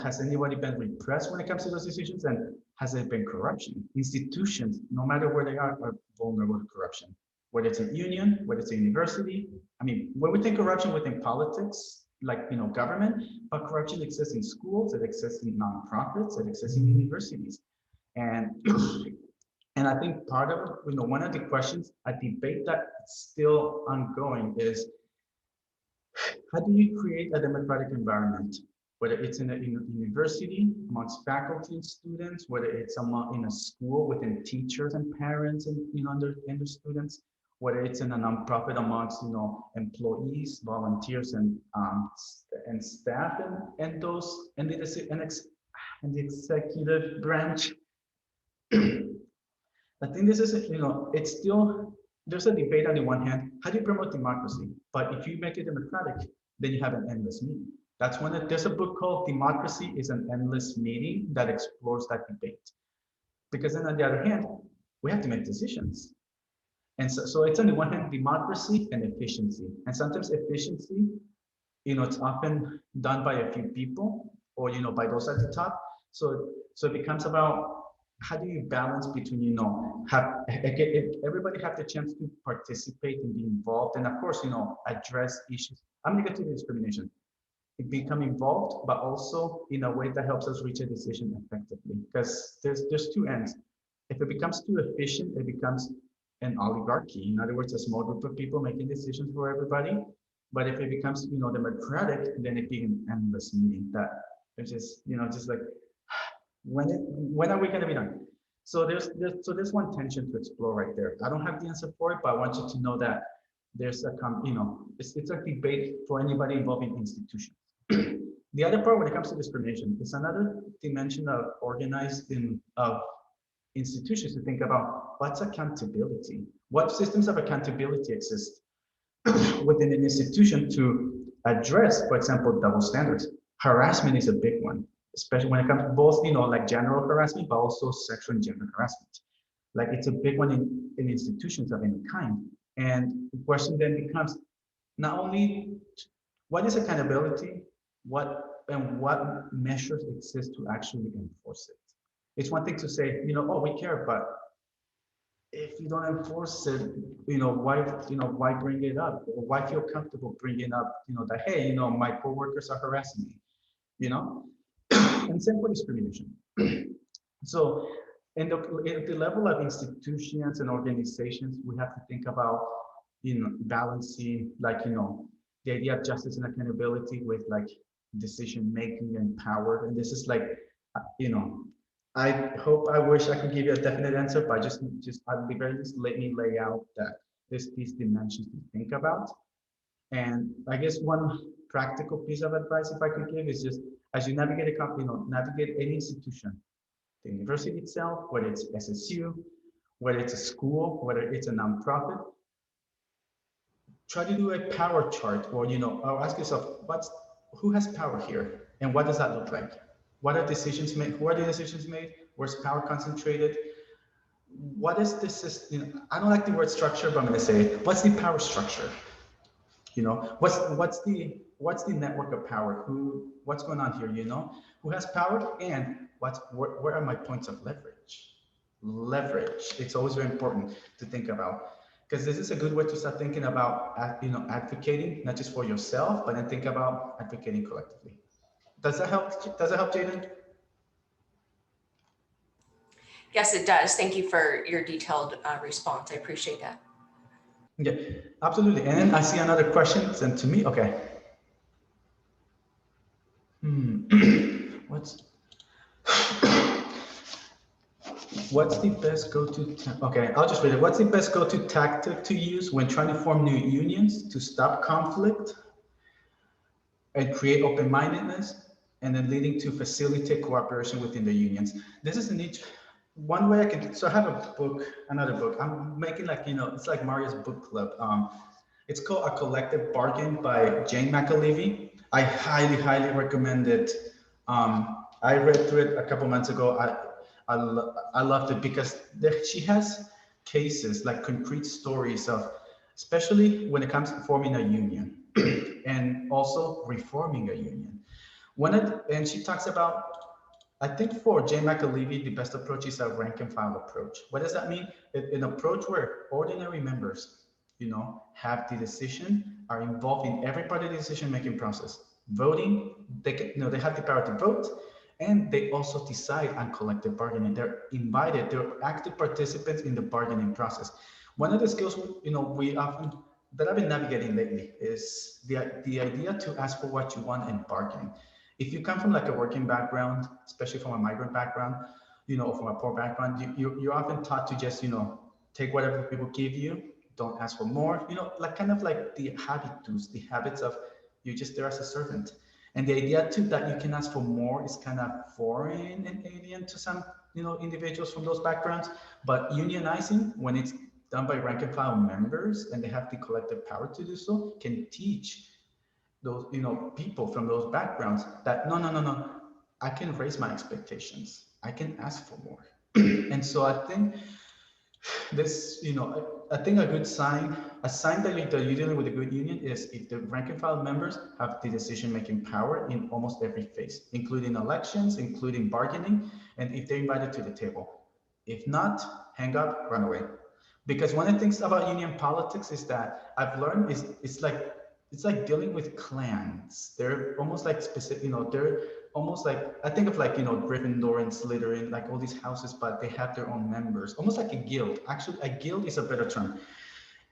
Has anybody been repressed when it comes to those decisions, and has there been corruption? Institutions, no matter where they are vulnerable to corruption, whether it's a union, whether it's a university. I mean, when we think corruption within politics, like government, but corruption exists in schools, it exists in nonprofits, it exists in universities, and and I think part of one of the questions, a debate that's still ongoing, is how do you create a democratic environment? Whether it's in a university, amongst faculty and students, whether it's in a school within teachers and parents and and the students, whether it's in a nonprofit amongst employees, volunteers, and staff, and those and the executive branch. I think this is it's still, there's a debate on the one hand, how do you promote democracy? But if you make it democratic, then you have an endless meeting. That's when there's a book called Democracy is an Endless Meeting that explores that debate. Because then on the other hand, we have to make decisions. And so it's on the one hand, democracy and efficiency. And sometimes efficiency, it's often done by a few people or, by those at the top. So it becomes about how do you balance between, everybody have the chance to participate and be involved. And of course, address issues. I'm going to get to discrimination. Become involved, but also in a way that helps us reach a decision effectively. Because there's two ends. If it becomes too efficient, it becomes an oligarchy. In other words, a small group of people making decisions for everybody. But if it becomes, democratic, then it becomes an endless meeting. That it's just, just like when are we going to be done? So there's one tension to explore right there. I don't have the answer for it, but I want you to know that there's it's a debate for anybody involved in institutions. The other part, when it comes to discrimination, is another dimension of of institutions to think about what's accountability. What systems of accountability exist within an institution to address, for example, double standards. Harassment is a big one, especially when it comes to both, like general harassment, but also sexual and gender harassment. Like it's a big one in institutions of any kind. And the question then becomes not only what is accountability, what measures exist to actually enforce it. It's one thing to say, oh, we care, but if you don't enforce it, why bring it up? Or why feel comfortable bringing up, that, hey, my coworkers are harassing me, and same for discrimination. So in the level of institutions and organizations, we have to think about, balancing, like, the idea of justice and accountability with like decision making and power. And this is like, I wish I could give you a definite answer, but just at the very least, let me lay out that there's these dimensions to think about. And I guess one practical piece of advice, if I could give, is just as you navigate a company, navigate any institution, the university itself, whether it's SSU, whether it's a school, whether it's a nonprofit, try to do a power chart, or or ask yourself, who has power here, and what does that look like? What are decisions made? Who are the decisions made? Where's power concentrated? What is the system? I don't like the word structure, but I'm going to say it. What's the power structure? What's what's the network of power? What's going on here? Who has power, and where are my points of leverage? Leverage. It's always very important to think about, because this is a good way to start thinking about, advocating not just for yourself, but then think about advocating collectively. Does that help? Does that help, Jaden? Yes, it does. Thank you for your detailed response. I appreciate that. Yeah, absolutely. And then I see another question sent to me. Okay. What's the best go-to? Okay, I'll just read it. What's the best go-to tactic to use when trying to form new unions to stop conflict and create open-mindedness, and then leading to facilitate cooperation within the unions? This is one way I can. So I have a book, another book. I'm making it's like Mario's book club. It's called A Collective Bargain by Jane McAlevey. I highly, highly recommend it. I read through it a couple months ago. I loved it because she has cases, like concrete stories of, especially when it comes to forming a union and also reforming a union. And she talks about, I think for Jane McAlevey, the best approach is a rank and file approach. What does that mean? An approach where ordinary members, have the decision, are involved in every part of the decision-making process. Voting, they have the power to vote, and they also decide on collective bargaining. They're invited, they're active participants in the bargaining process. One of the skills, that I've been navigating lately is the idea to ask for what you want in bargaining. If you come from like a working background, especially from a migrant background, or from a poor background, you're often taught to just, take whatever people give you, don't ask for more, like kind of like the habitus, the habits of you're just there as a servant. And the idea too that you can ask for more is kind of foreign and alien to some, individuals from those backgrounds. But unionizing, when it's done by rank and file members and they have the collective power to do so, can teach those, people from those backgrounds that no, I can raise my expectations. I can ask for more. And so I think this, I think a sign that you're dealing with a good union is if the rank and file members have the decision-making power in almost every phase, including elections, including bargaining, and if they're invited to the table. If not, hang up, run away. Because one of the things about union politics is that I've learned is it's like dealing with clans. They're almost like specific, they're almost like, I think of like, Gryffindor and Slytherin, like all these houses, but they have their own members, almost like a guild. Actually, a guild is a better term.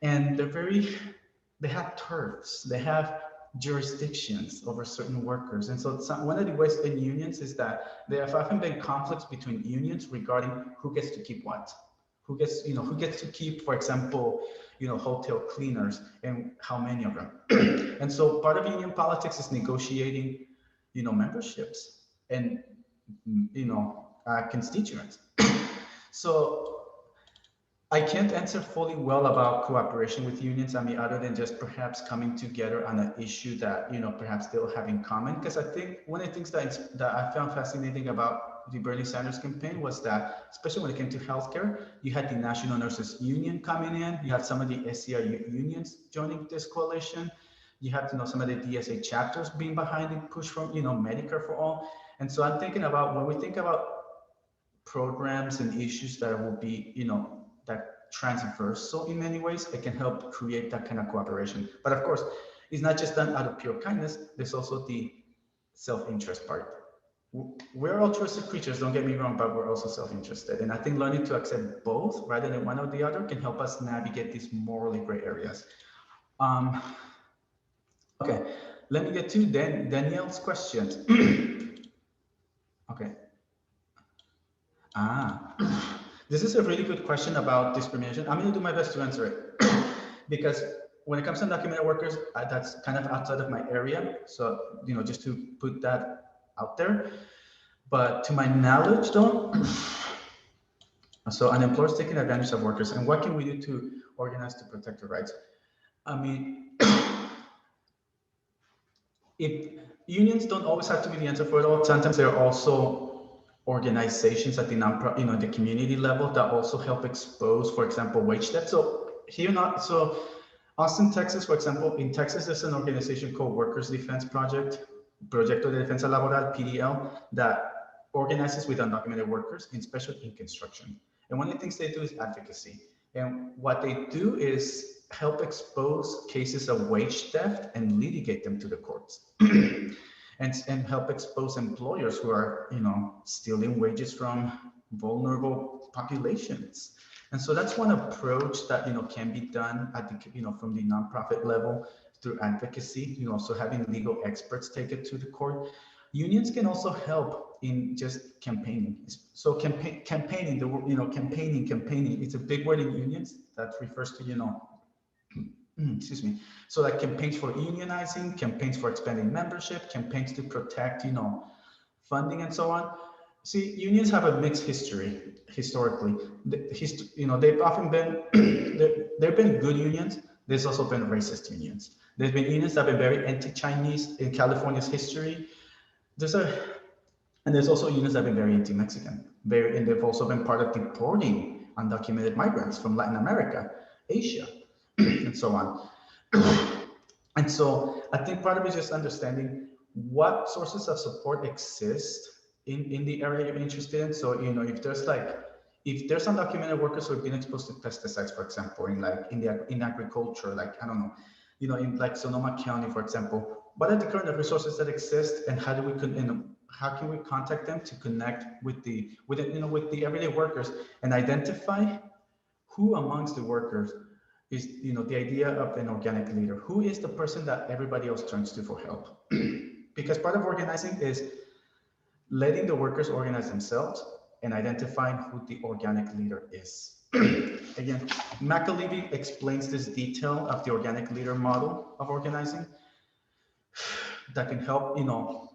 And they have turfs, they have jurisdictions over certain workers. And so one of the ways in unions is that there have often been conflicts between unions regarding who gets to keep what. Who gets to keep, for example, hotel cleaners and how many of them. And so part of union politics is negotiating, memberships and, constituents. So I can't answer fully well about cooperation with unions. I mean, other than just perhaps coming together on an issue that, perhaps they'll have in common. Because I think one of the things that I found fascinating about the Bernie Sanders campaign was that, especially when it came to healthcare, you had the National Nurses Union coming in, you had some of the SCRU unions joining this coalition, you have some of the DSA chapters being behind the push from, Medicare for all. And so I'm thinking about when we think about programs and issues that will be, that transversal in many ways, it can help create that kind of cooperation. But of course, it's not just done out of pure kindness, there's also the self-interest part. We're altruistic creatures, don't get me wrong, but we're also self-interested. And I think learning to accept both rather than one or the other can help us navigate these morally gray areas. Okay, let me get to Danielle's questions. Okay. This is a really good question about discrimination. I'm going to do my best to answer it because when it comes to undocumented workers, that's kind of outside of my area. So, just to put that out there. But to my knowledge, though, so an employer is taking advantage of workers, and what can we do to organize to protect their rights? I mean, if unions don't always have to be the answer for it all, sometimes there are also organizations at the the community level that also help expose, for example, wage theft. So Austin, Texas, for example, in Texas, there's an organization called Workers Defense Project, Proyecto de Defensa Laboral, PDL, that organizes with undocumented workers, especially in construction. And one of the things they do is advocacy. And what they do is help expose cases of wage theft and litigate them to the courts. and help expose employers who are, stealing wages from vulnerable populations. And so that's one approach that, can be done at the, from the nonprofit level through advocacy, so having legal experts take it to the court. Unions can also help in just campaigning. So campaigning, campaigning, it's a big word in unions that refers to, excuse me. So like campaigns for unionizing, campaigns for expanding membership, campaigns to protect, funding and so on. See, unions have a mixed history historically. They've often been, there've been good unions. There's also been racist unions. There's been unions that have been very anti-Chinese in California's history. And there's also unions that have been very anti-Mexican. And they've also been part of deporting undocumented migrants from Latin America, Asia, and so on. And so I think part of it is just understanding what sources of support exist in the area you're interested in. So, if there's undocumented workers who have been exposed to pesticides, for example, in agriculture, I don't know, in like Sonoma County, for example, what are the current resources that exist, and how can we contact them to connect with the everyday workers and identify who amongst the workers is, the idea of an organic leader. Who is the person that everybody else turns to for help? Because part of organizing is letting the workers organize themselves and identifying who the organic leader is. Again, McAlevey explains this detail of the organic leader model of organizing that can help,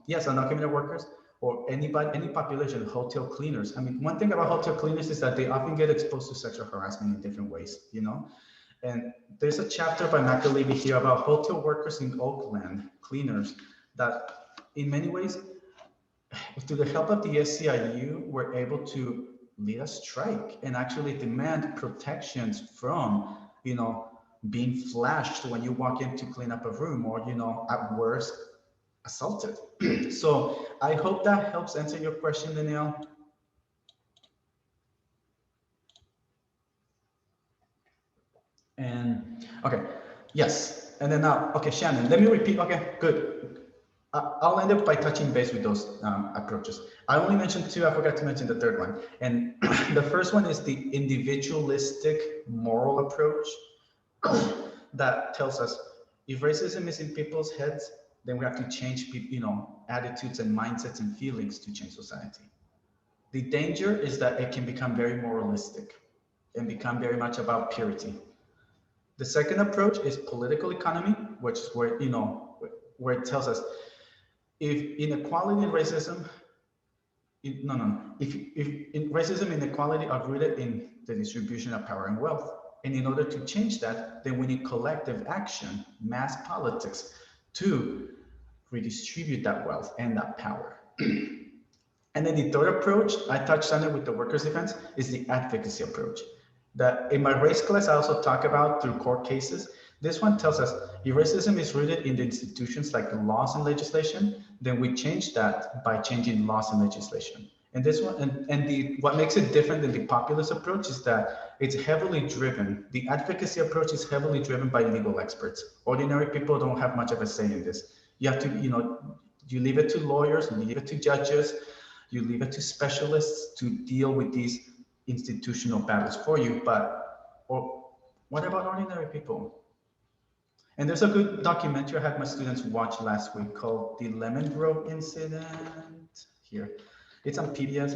yes, undocumented workers or any population, hotel cleaners. I mean, one thing about hotel cleaners is that they often get exposed to sexual harassment in different ways, And there's a chapter by McAlevey here about hotel workers in Oakland, cleaners, that in many ways, through the help of the SJW, were able to lead a strike and actually demand protections from, being flashed when you walk in to clean up a room, or, at worst, assaulted. So I hope that helps answer your question, Danielle. And okay, yes. And then now, okay, Shannon, let me repeat. Okay, good. I'll end up by touching base with those approaches. I only mentioned two. I forgot to mention the third one. And the first one is the individualistic moral approach that tells us if racism is in people's heads, then we have to change, attitudes and mindsets and feelings to change society. The danger is that it can become very moralistic and become very much about purity. The second approach is political economy, which is where, where it tells us if inequality and racism, if racism and inequality are rooted in the distribution of power and wealth. And in order to change that, then we need collective action, mass politics, to redistribute that wealth and that power. And then the third approach, I touched on it with the workers' defense, is the advocacy approach. That in my race class, I also talk about through court cases. This one tells us if racism is rooted in the institutions like the laws and legislation, then we change that by changing laws and legislation. And this one, what makes it different than the populist approach is that it's heavily driven. The advocacy approach is heavily driven by legal experts. Ordinary people don't have much of a say in this. You have to, you leave it to lawyers, you leave it to judges, you leave it to specialists to deal with these institutional battles for you. But what about ordinary people? And there's a good documentary I had my students watch last week called The Lemon Grove Incident. Here, it's on PBS.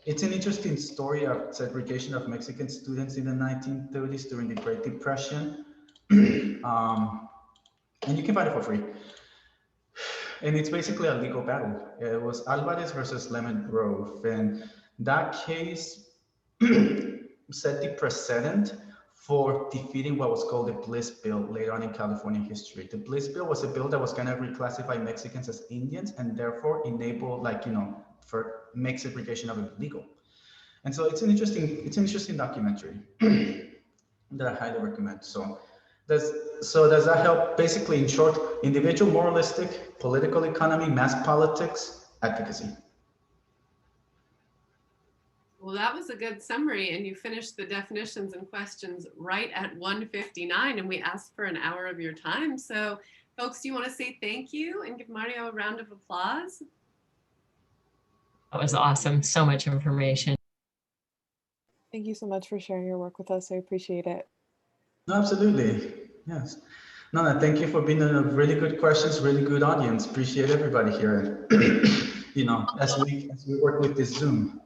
It's an interesting story of segregation of Mexican students in the 1930s during the Great Depression. And you can find it for free. And it's basically a legal battle. It was Alvarez versus Lemon Grove. And that case set the precedent for defeating what was called the Bliss Bill later on in California history. The Bliss Bill was a bill that was going to reclassify Mexicans as Indians and therefore enable, make segregation of it legal. And so it's an interesting documentary that I highly recommend. So Does that help? Basically, in short, individual moralistic, political economy, mass politics, advocacy. Well, that was a good summary, and you finished the definitions and questions right at 1:59, and we asked for an hour of your time. So, folks, do you want to say thank you and give Mario a round of applause? That was awesome. So much information. Thank you so much for sharing your work with us. I appreciate it. No, absolutely. Yes. No, thank you for being a really good questions, really good audience. Appreciate everybody here. You know, as we work with this Zoom.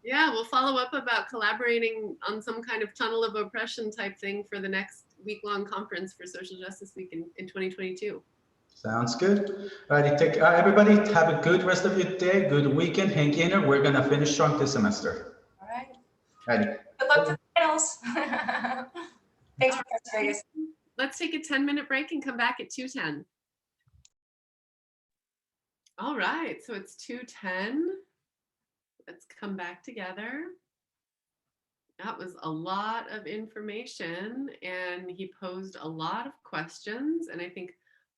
Yeah, we'll follow up about collaborating on some kind of tunnel of oppression type thing for the next week-long conference for Social Justice Week in 2022. Sounds good. All right, everybody have a good rest of your day, good weekend. Hang in there. We're gonna finish strong this semester. All right. Ready. Good luck for the finals. Thanks, Professor Vegas. Let's take a 10-minute break and come back at 2:10. All right, so it's 2:10. Let's come back together. That was a lot of information, and he posed a lot of questions, and I think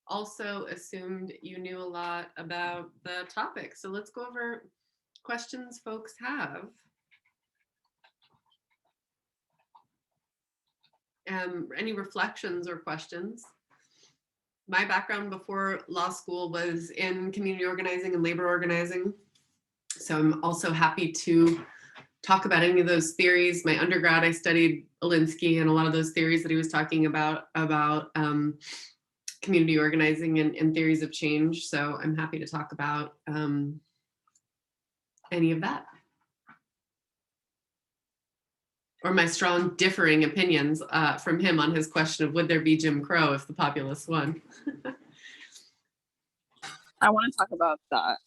also assumed you knew a lot about the topic. So let's go over questions folks have. Any reflections or questions? My background before law school was in community organizing and labor organizing. So I'm also happy to talk about any of those theories. My undergrad, I studied Alinsky and a lot of those theories that he was talking about community organizing and theories of change. So I'm happy to talk about any of that. Or my strong differing opinions from him on his question of would there be Jim Crow if the populace won? I want to talk about that.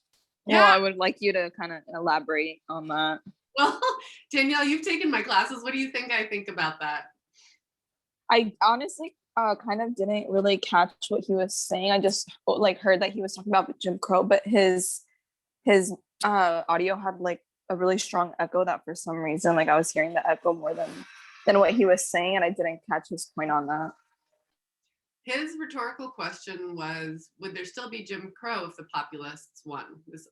Yeah. Well, I would like you to kind of elaborate on that. Well, Danielle, you've taken my classes. What do you think I think about that? I honestly kind of didn't really catch what he was saying. I just like heard that he was talking about Jim Crow, but his audio had like a really strong echo that for some reason, like I was hearing the echo more than what he was saying, and I didn't catch his point on that. His rhetorical question was, would there still be Jim Crow if the populists won? This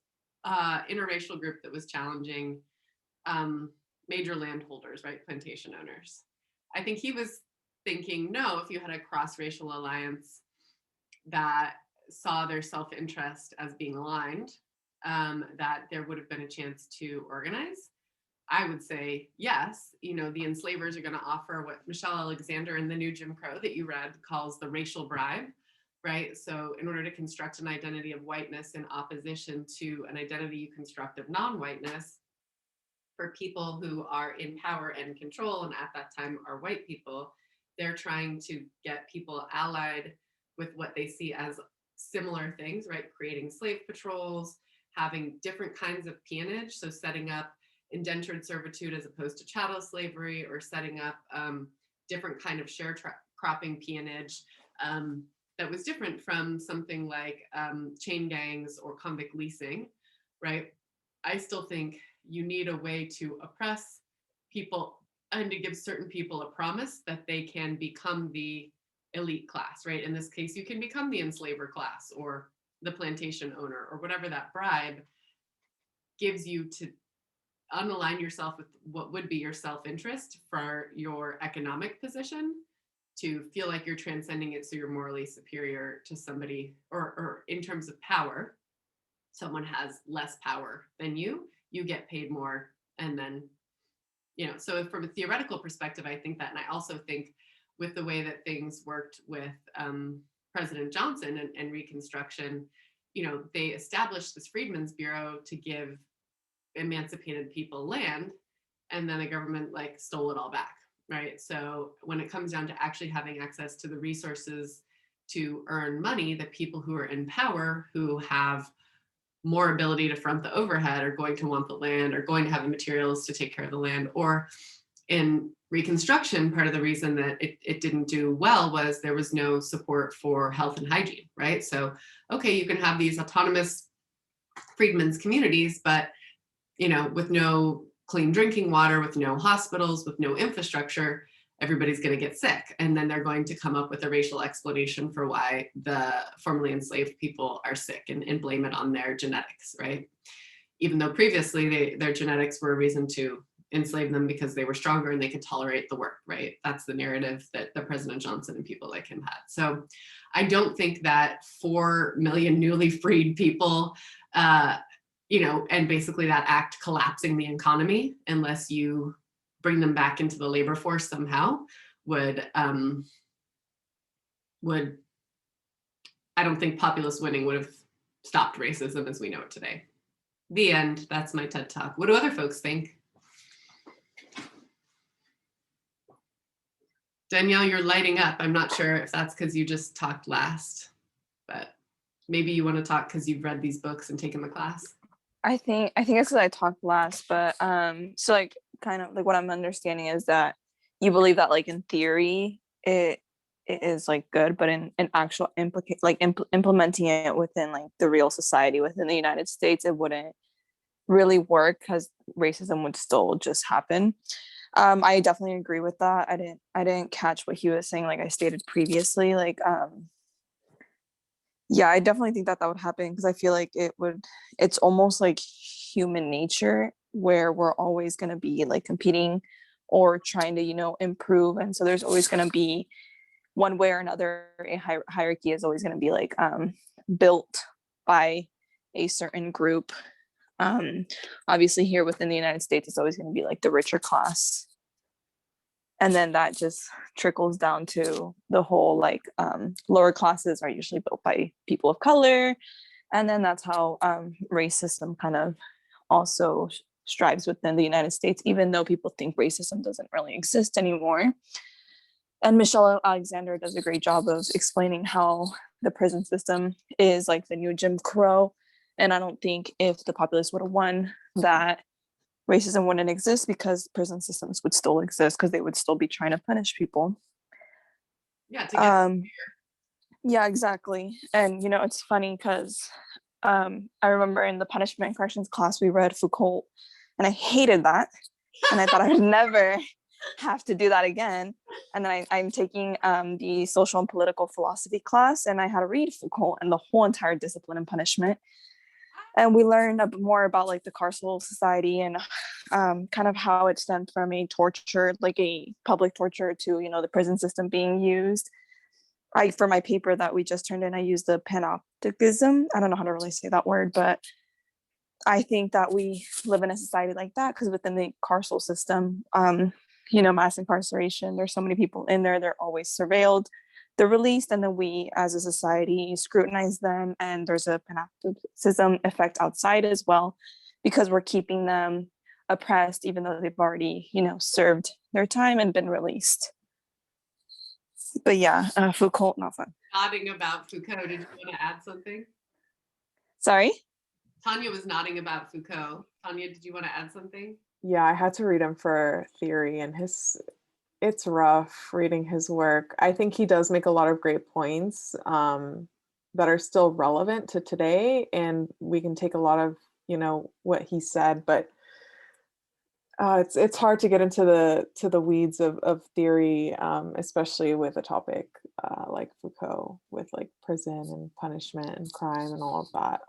interracial group that was challenging major landholders, right, plantation owners. I think he was thinking, no, if you had a cross-racial alliance that saw their self-interest as being aligned, that there would have been a chance to organize. I would say, yes, you know, the enslavers are going to offer what Michelle Alexander in the new Jim Crow that you read calls the racial bribe, right? So in order to construct an identity of whiteness in opposition to an identity you construct of non-whiteness, for people who are in power and control, and at that time are white people, they're trying to get people allied with what they see as similar things, right? Creating slave patrols, having different kinds of peonage, so setting up indentured servitude as opposed to chattel slavery, or setting up different kind of sharecropping peonage that was different from something like chain gangs or convict leasing, right? I still think you need a way to oppress people and to give certain people a promise that they can become the elite class, right? In this case, you can become the enslaver class or the plantation owner or whatever that bribe gives you to unalign yourself with what would be your self-interest for your economic position, to feel like you're transcending it so you're morally superior to somebody, or in terms of power, someone has less power than you get paid more, and then, you know, so from a theoretical perspective, I think that, and I also think with the way that things worked with President Johnson and Reconstruction, you know, they established this Freedmen's Bureau to give emancipated people land, and then the government like stole it all back, right? So when it comes down to actually having access to the resources to earn money, the people who are in power, who have more ability to front the overhead, are going to want the land, are going to have the materials to take care of the land. Or in Reconstruction, part of the reason that it didn't do well was there was no support for health and hygiene, right? So, okay, you can have these autonomous freedmen's communities, but, you know, with no clean drinking water, with no hospitals, with no infrastructure, everybody's going to get sick. And then they're going to come up with a racial explanation for why the formerly enslaved people are sick and blame it on their genetics, right? Even though previously their genetics were a reason to enslave them because they were stronger and they could tolerate the work, right? That's the narrative that the President Johnson and people like him had. So I don't think that 4 million newly freed people, and basically that act collapsing the economy, unless you bring them back into the labor force somehow, would I don't think populist winning would have stopped racism as we know it today. The end. That's my TED Talk. What do other folks think? Danielle, you're lighting up. I'm not sure if that's because you just talked last, but maybe you want to talk because you've read these books and taken the class. I think it's because I talked last, but so like kind of like what I'm understanding is that you believe that like in theory it is like good, but in actual implementing it within like the real society within the United States, it wouldn't really work because racism would still just happen. I definitely agree with that. I didn't catch what he was saying, like I stated previously. Like yeah, I definitely think that would happen because I feel like it's almost like human nature where we're always going to be like competing or trying to, improve. And so there's always going to be one way or another, a hierarchy is always going to be like built by a certain group. Obviously here within the United States, it's always going to be like the richer class. And then that just trickles down to the whole like lower classes are usually built by people of color. And then that's how racism kind of also strives within the United States, even though people think racism doesn't really exist anymore. And Michelle Alexander does a great job of explaining how the prison system is like the new Jim Crow. And I don't think if the populace would have won that racism wouldn't exist because prison systems would still exist because they would still be trying to punish people. Yeah, yeah, exactly. And it's funny because I remember in the punishment and corrections class we read Foucault and I hated that and I thought I would never have to do that again. And then I'm taking the social and political philosophy class and I had to read Foucault and the whole entire discipline and punishment. And we learned a bit more about like the carceral society and kind of how it stemmed from a torture, like a public torture to, the prison system being used. For my paper that we just turned in, I used the panopticism. I don't know how to really say that word, but I think that we live in a society like that because within the carceral system, mass incarceration, there's so many people in there, they're always surveilled. They're released and then we as a society scrutinize them and there's a panopticism effect outside as well because we're keeping them oppressed even though they've already served their time and been released. But yeah, Foucault, not fun. Nodding about Foucault. Did you want to add something? Sorry? Tanya was nodding about Foucault. Tanya, did you want to add something? Yeah, I had to read him for theory and it's rough reading his work. I think he does make a lot of great points that are still relevant to today. And we can take a lot of, what he said, but it's hard to get into the weeds of theory, especially with a topic like Foucault, with like prison and punishment and crime and all of that.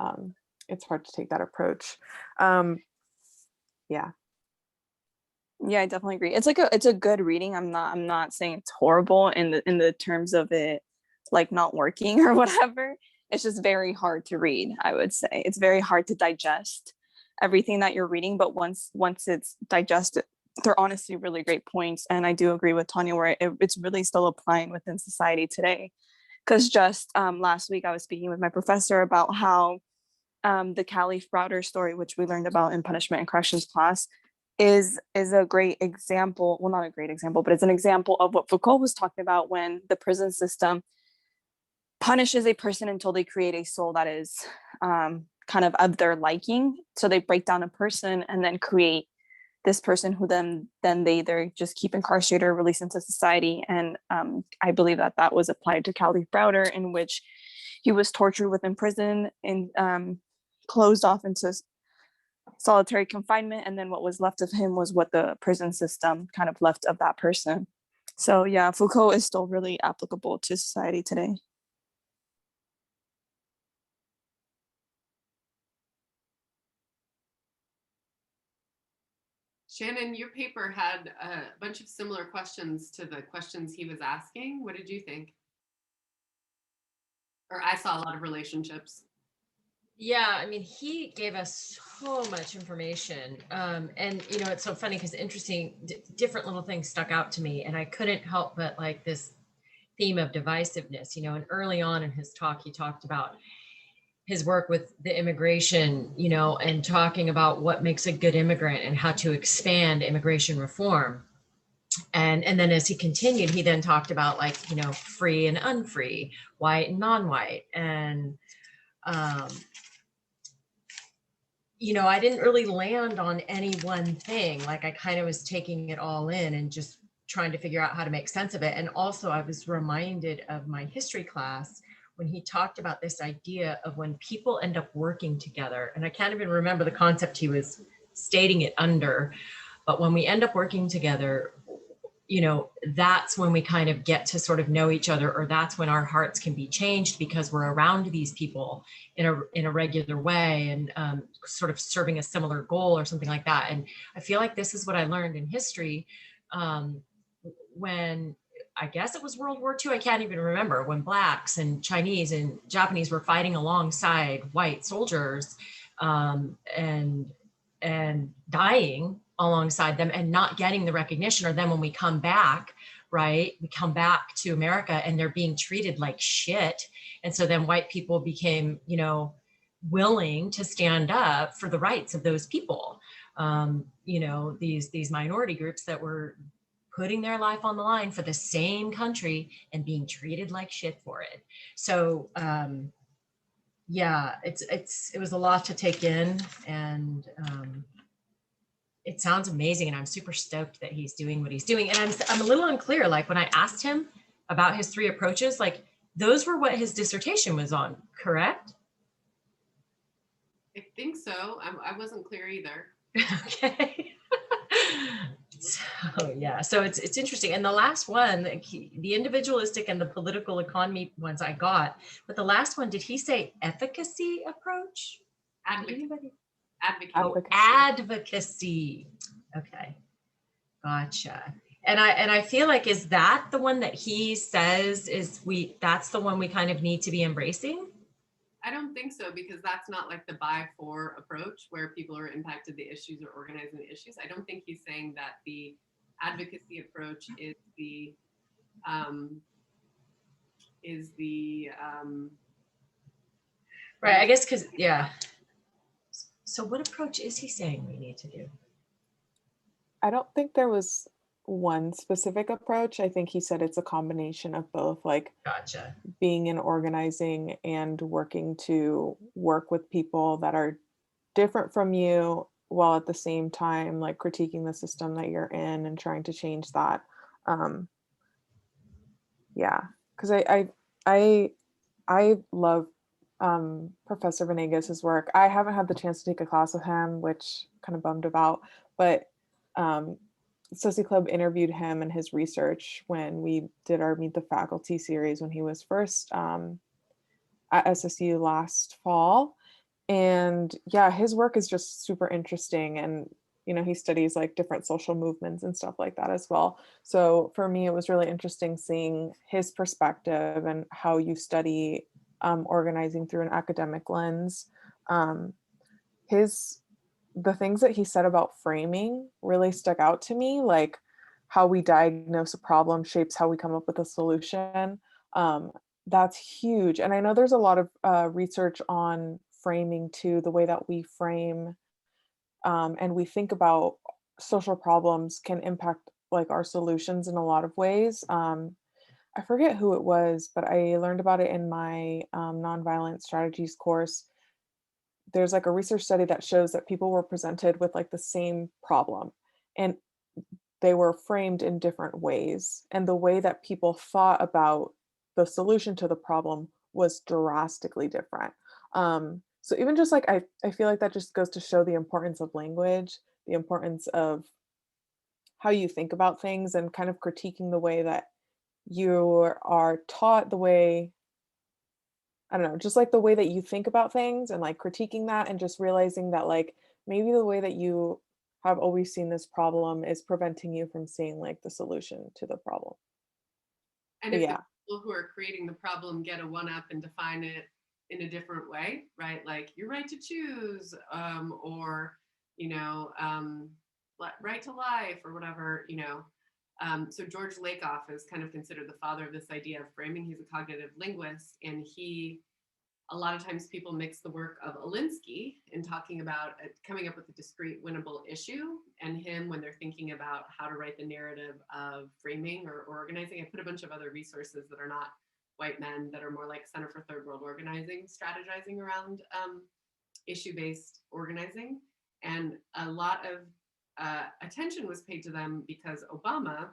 It's hard to take that approach. Yeah. Yeah, I definitely agree. It's a good reading. I'm not saying it's horrible in the terms of it like not working or whatever. It's just very hard to read, I would say. It's very hard to digest everything that you're reading, but once it's digested, they're honestly really great points. And I do agree with Tanya where it's really still applying within society today. Because just last week I was speaking with my professor about how the Caliph Browder story, which we learned about in punishment and corrections class, is a great example. Well, not a great example, but it's an example of what Foucault was talking about when the prison system punishes a person until they create a soul that is kind of their liking. So they break down a person and then create this person who then they either just keep incarcerated or released into society. And I believe that was applied to Caliph Browder, in which he was tortured within prison and closed off into solitary confinement. And then what was left of him was what the prison system kind of left of that person. So yeah, Foucault is still really applicable to society today. Shannon, your paper had a bunch of similar questions to the questions he was asking. What did you think? Or I saw a lot of relationships. Yeah, I mean, he gave us so much information. And it's so funny because interesting, different little things stuck out to me, and I couldn't help but like this theme of divisiveness, and early on in his talk, he talked about his work with the immigration, and talking about what makes a good immigrant and how to expand immigration reform. And then as he continued, he then talked about like, free and unfree, white and non-white. And I didn't really land on any one thing. Like I kind of was taking it all in and just trying to figure out how to make sense of it. And also I was reminded of my history class when he talked about this idea of when people end up working together. And I can't even remember the concept he was stating it under, but when we end up working together, that's when we kind of get to sort of know each other, or that's when our hearts can be changed because we're around these people in a regular way and sort of serving a similar goal or something like that. And I feel like this is what I learned in history when I guess it was World War II. I can't even remember, when Blacks and Chinese and Japanese were fighting alongside white soldiers and dying alongside them and not getting the recognition. Or then when we come back, right, we come back to America and they're being treated like shit. And so then white people became, willing to stand up for the rights of those people. These minority groups that were putting their life on the line for the same country and being treated like shit for it. So yeah, it was a lot to take in, and it sounds amazing, and I'm super stoked that he's doing what he's doing. And I'm a little unclear, like when I asked him about his 3 approaches, like those were what his dissertation was on, correct? I think so. I wasn't clear either. Okay. So yeah, so it's interesting. And the last one, the individualistic and the political economy ones I got, but the last one, did he say efficacy approach? Advocacy. Oh, advocacy. Okay, gotcha. And I feel like, is that the one that he says that's the one we kind of need to be embracing? I don't think so, because that's not like the by for approach where people are impacted the issues or organizing the issues. I don't think he's saying that the advocacy approach is the right, I guess, because yeah. So what approach is he saying we need to do? I don't think there was one specific approach. I think he said it's a combination of both, like Gotcha. being in organizing and working to work with people that are different from you, while at the same time like critiquing the system that you're in and trying to change that. Yeah, because I love Professor Venegas' work. I haven't had the chance to take a class with him, which kind of bummed about, but Soci Club interviewed him and his research when we did our Meet the Faculty series when he was first at SSU last fall. And yeah, his work is just super interesting, and he studies like different social movements and stuff like that as well. So for me, it was really interesting seeing his perspective and how you study organizing through an academic lens. The things that he said about framing really stuck out to me, like how we diagnose a problem shapes how we come up with a solution. That's huge. And I know there's a lot of research on framing too, the way that we frame and we think about social problems can impact like our solutions in a lot of ways. I forget who it was, but I learned about it in my nonviolent strategies course. There's like a research study that shows that people were presented with like the same problem and they were framed in different ways. And the way that people thought about the solution to the problem was drastically different. So even just like, I feel like that just goes to show the importance of language, the importance of how you think about things and kind of critiquing the way that you are taught, the way, I don't know, just like the way that you think about things, and like critiquing that and just realizing that like maybe the way that you have always seen this problem is preventing you from seeing like the solution to the problem. And But if the yeah, people who are creating the problem get a one up and define it in a different way, right? Like your right to choose, or, you know, right to life or whatever, you know. So George Lakoff is kind of considered the father of this idea of framing. He's a cognitive linguist, and a lot of times people mix the work of Alinsky in talking about coming up with a discrete winnable issue, and him when they're thinking about how to write the narrative of framing or organizing. I put a bunch of other resources that are not white men, that are more like Center for Third World Organizing, strategizing around issue-based organizing. And a lot of attention was paid to them because Obama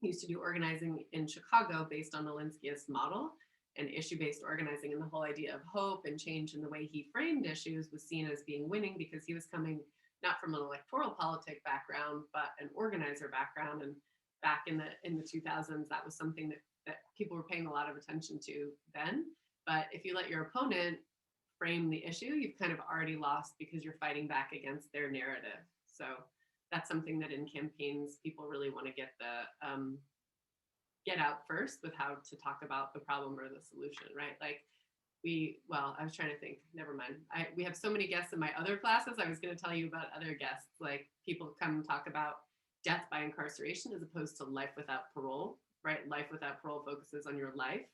used to do organizing in Chicago based on Alinsky's model and issue-based organizing, and the whole idea of hope and change in the way he framed issues was seen as being winning because he was coming not from an electoral politic background, but an organizer background. And back in the 2000s, that was something that people were paying a lot of attention to then. But if you let your opponent frame the issue, you've kind of already lost because you're fighting back against their narrative. So that's something that in campaigns, people really want to get out first with how to talk about the problem or the solution, right? Like I was trying to think, never mind. We have so many guests in my other classes. I was going to tell you about other guests, like people come and talk about death by incarceration as opposed to life without parole, right? Life without parole focuses on your life.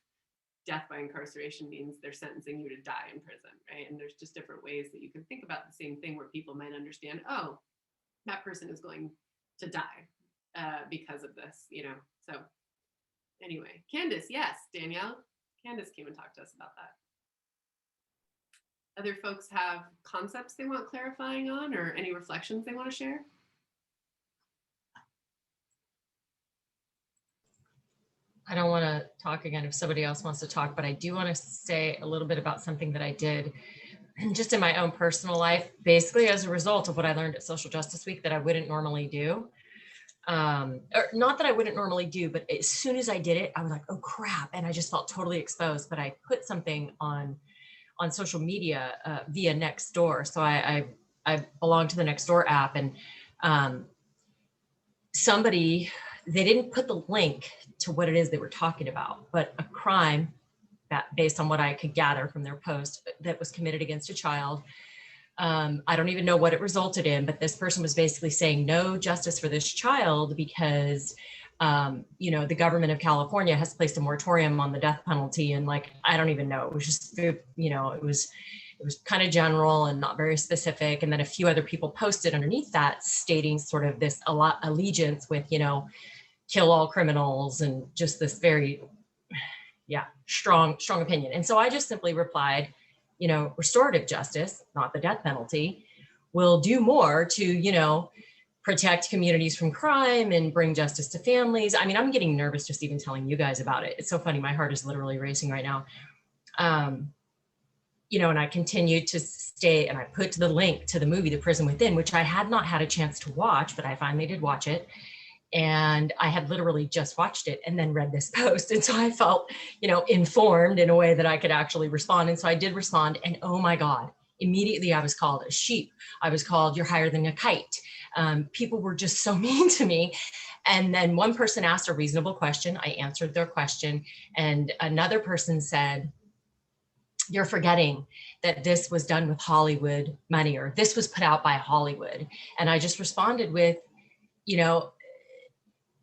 Death by incarceration means they're sentencing you to die in prison, right? And there's just different ways that you can think about the same thing where people might understand, oh, that person is going to die because of this, you know? So anyway, Candace, yes, Danielle. Candace came and talked to us about that. Other folks have concepts they want clarifying on or any reflections they want to share? I don't want to talk again if somebody else wants to talk, but I do want to say a little bit about something that I did just in my own personal life, basically as a result of what I learned at Social Justice Week that I wouldn't normally do. Or not that I wouldn't normally do, but as soon as I did it, I was like, oh crap. And I just felt totally exposed, but I put something on social media via Nextdoor. So I belong to the Nextdoor app, and they didn't put the link to what it is they were talking about, but a crime that, based on what I could gather from their post, that was committed against a child. I don't even know what it resulted in, but this person was basically saying no justice for this child because, the government of California has placed a moratorium on the death penalty. And like, I don't even know, it was just, it was kind of general and not very specific. And then a few other people posted underneath that stating sort of this allegiance with, kill all criminals and just this very, strong opinion. And so I just simply replied, restorative justice, not the death penalty, will do more to, protect communities from crime and bring justice to families. I mean, I'm getting nervous just even telling you guys about it. It's so funny. My heart is literally racing right now. And I continued to stay, and I put the link to the movie, The Prison Within, which I had not had a chance to watch, but I finally did watch it. And I had literally just watched it and then read this post. And so I felt, informed in a way that I could actually respond. And so I did respond, and oh my God, immediately I was called a sheep. I was called, you're higher than a kite. People were just so mean to me. And then one person asked a reasonable question. I answered their question. And another person said, you're forgetting that this was done with Hollywood money, or this was put out by Hollywood. And I just responded with,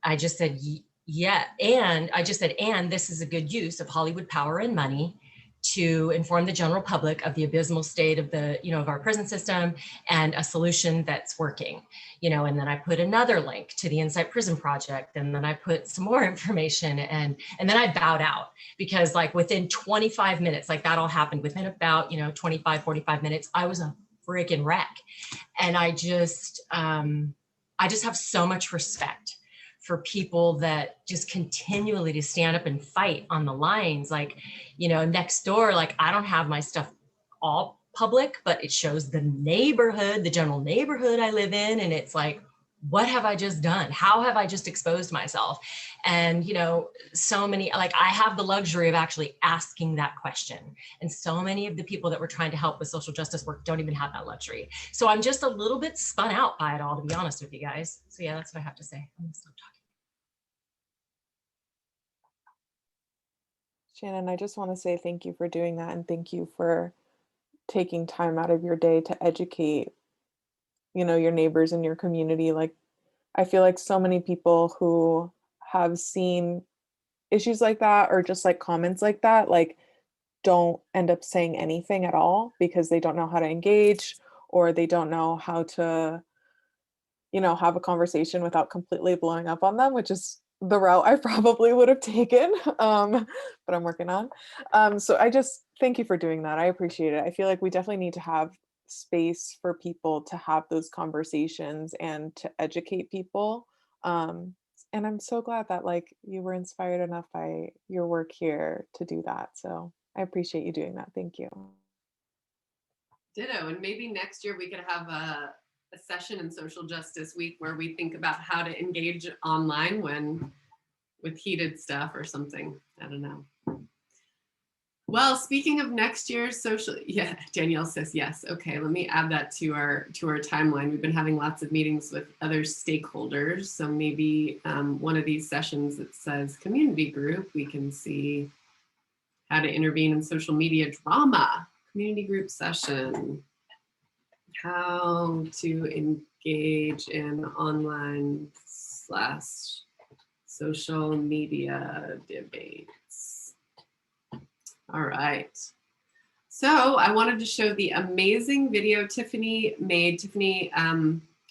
I just said, yeah. And I just said, and this is a good use of Hollywood power and money to inform the general public of the abysmal state of of our prison system and a solution that's working, and then I put another link to the Insight Prison Project. And then I put some more information, and then I bowed out because like within 25 minutes, like that all happened within about, 25, 45 minutes, I was a freaking wreck. And I just have so much respect for people that just continually to stand up and fight on the lines. Like, Nextdoor, like I don't have my stuff all public, but it shows the neighborhood, the general neighborhood I live in. And it's like, what have I just done? How have I just exposed myself? And, you know, so many, like I have the luxury of actually asking that question. And so many of the people that we're trying to help with social justice work don't even have that luxury. So I'm just a little bit spun out by it all, to be honest with you guys. So yeah, that's what I have to say. I'm gonna stop talking. Shannon, I just want to say thank you for doing that, and thank you for taking time out of your day to educate, you know, your neighbors in your community. Like, I feel like so many people who have seen issues like that or just like comments like that, like, don't end up saying anything at all because they don't know how to engage, or they don't know how to, you know, have a conversation without completely blowing up on them, which is the route I probably would have taken, but I'm working on. So I just thank you for doing that. I appreciate it. I feel like we definitely need to have space for people to have those conversations and to educate people. And I'm so glad that like you were inspired enough by your work here to do that. So I appreciate you doing that. Thank you. Ditto. And maybe next year we could have a session in Social Justice Week where we think about how to engage online when with heated stuff or something. I don't know. Well, speaking of next year's social, yeah, Danielle says yes. Okay, let me add that to our timeline. We've been having lots of meetings with other stakeholders. So maybe one of these sessions that says community group, we can see how to intervene in social media drama, community group session, how to engage in online / social media debates. All right. So I wanted to show the amazing video Tiffany made. Tiffany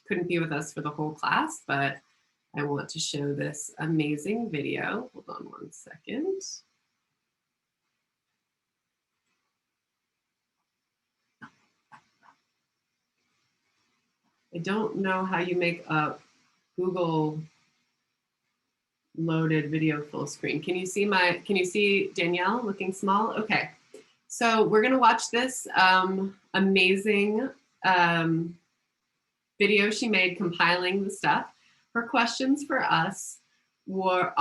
couldn't be with us for the whole class, but I want to show this amazing video. Hold on one second. I don't know how you make a Google loaded video full screen. Can you see Danielle looking small? Okay. So we're gonna watch this amazing video she made compiling the stuff. Her questions for us were,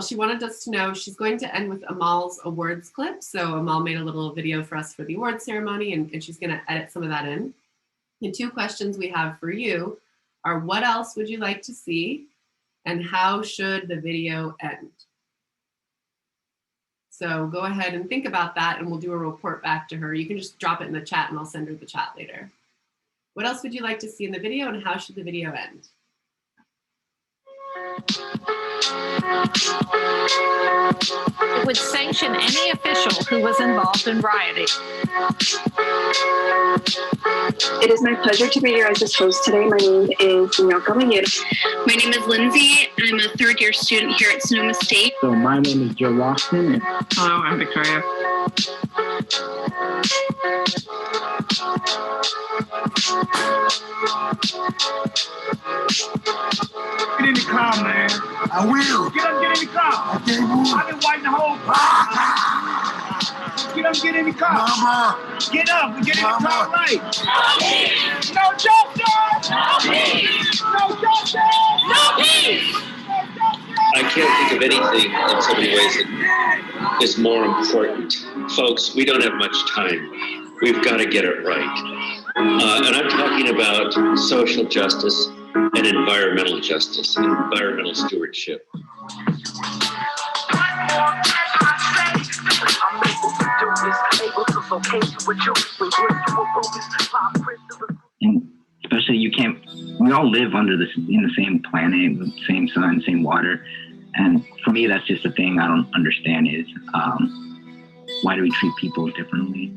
she wanted us to know, she's going to end with Amal's awards clip. So Amal made a little video for us for the award ceremony, and she's gonna edit some of that in. And 2 questions we have for you are, what else would you like to see? And how should the video end? So go ahead and think about that, and we'll do a report back to her. You can just drop it in the chat and I'll send her the chat later. What else would you like to see in the video, and how should the video end? It would sanction any official who was involved in rioting. It is my pleasure to be your guys' host today. My name is Danielle Caballero. My name is Lindsay. I'm a 3rd-year student here at Sonoma State. So my name is Joe Lawson. Hello, I'm Victoria. Get in the car, man. I will. Get up, get in the car. Okay, I've been waiting the whole Get up, get in the car. Mama. Get up and get in the car right. No justice! No peace! No justice! No peace! I can't think of anything in so many ways that is more important. Folks, we don't have much time. We've got to get it right. And I'm talking about social justice and environmental justice and environmental stewardship. And especially we all live in the same planet, same sun, same water. And for me, that's just a thing I don't understand is why do we treat people differently?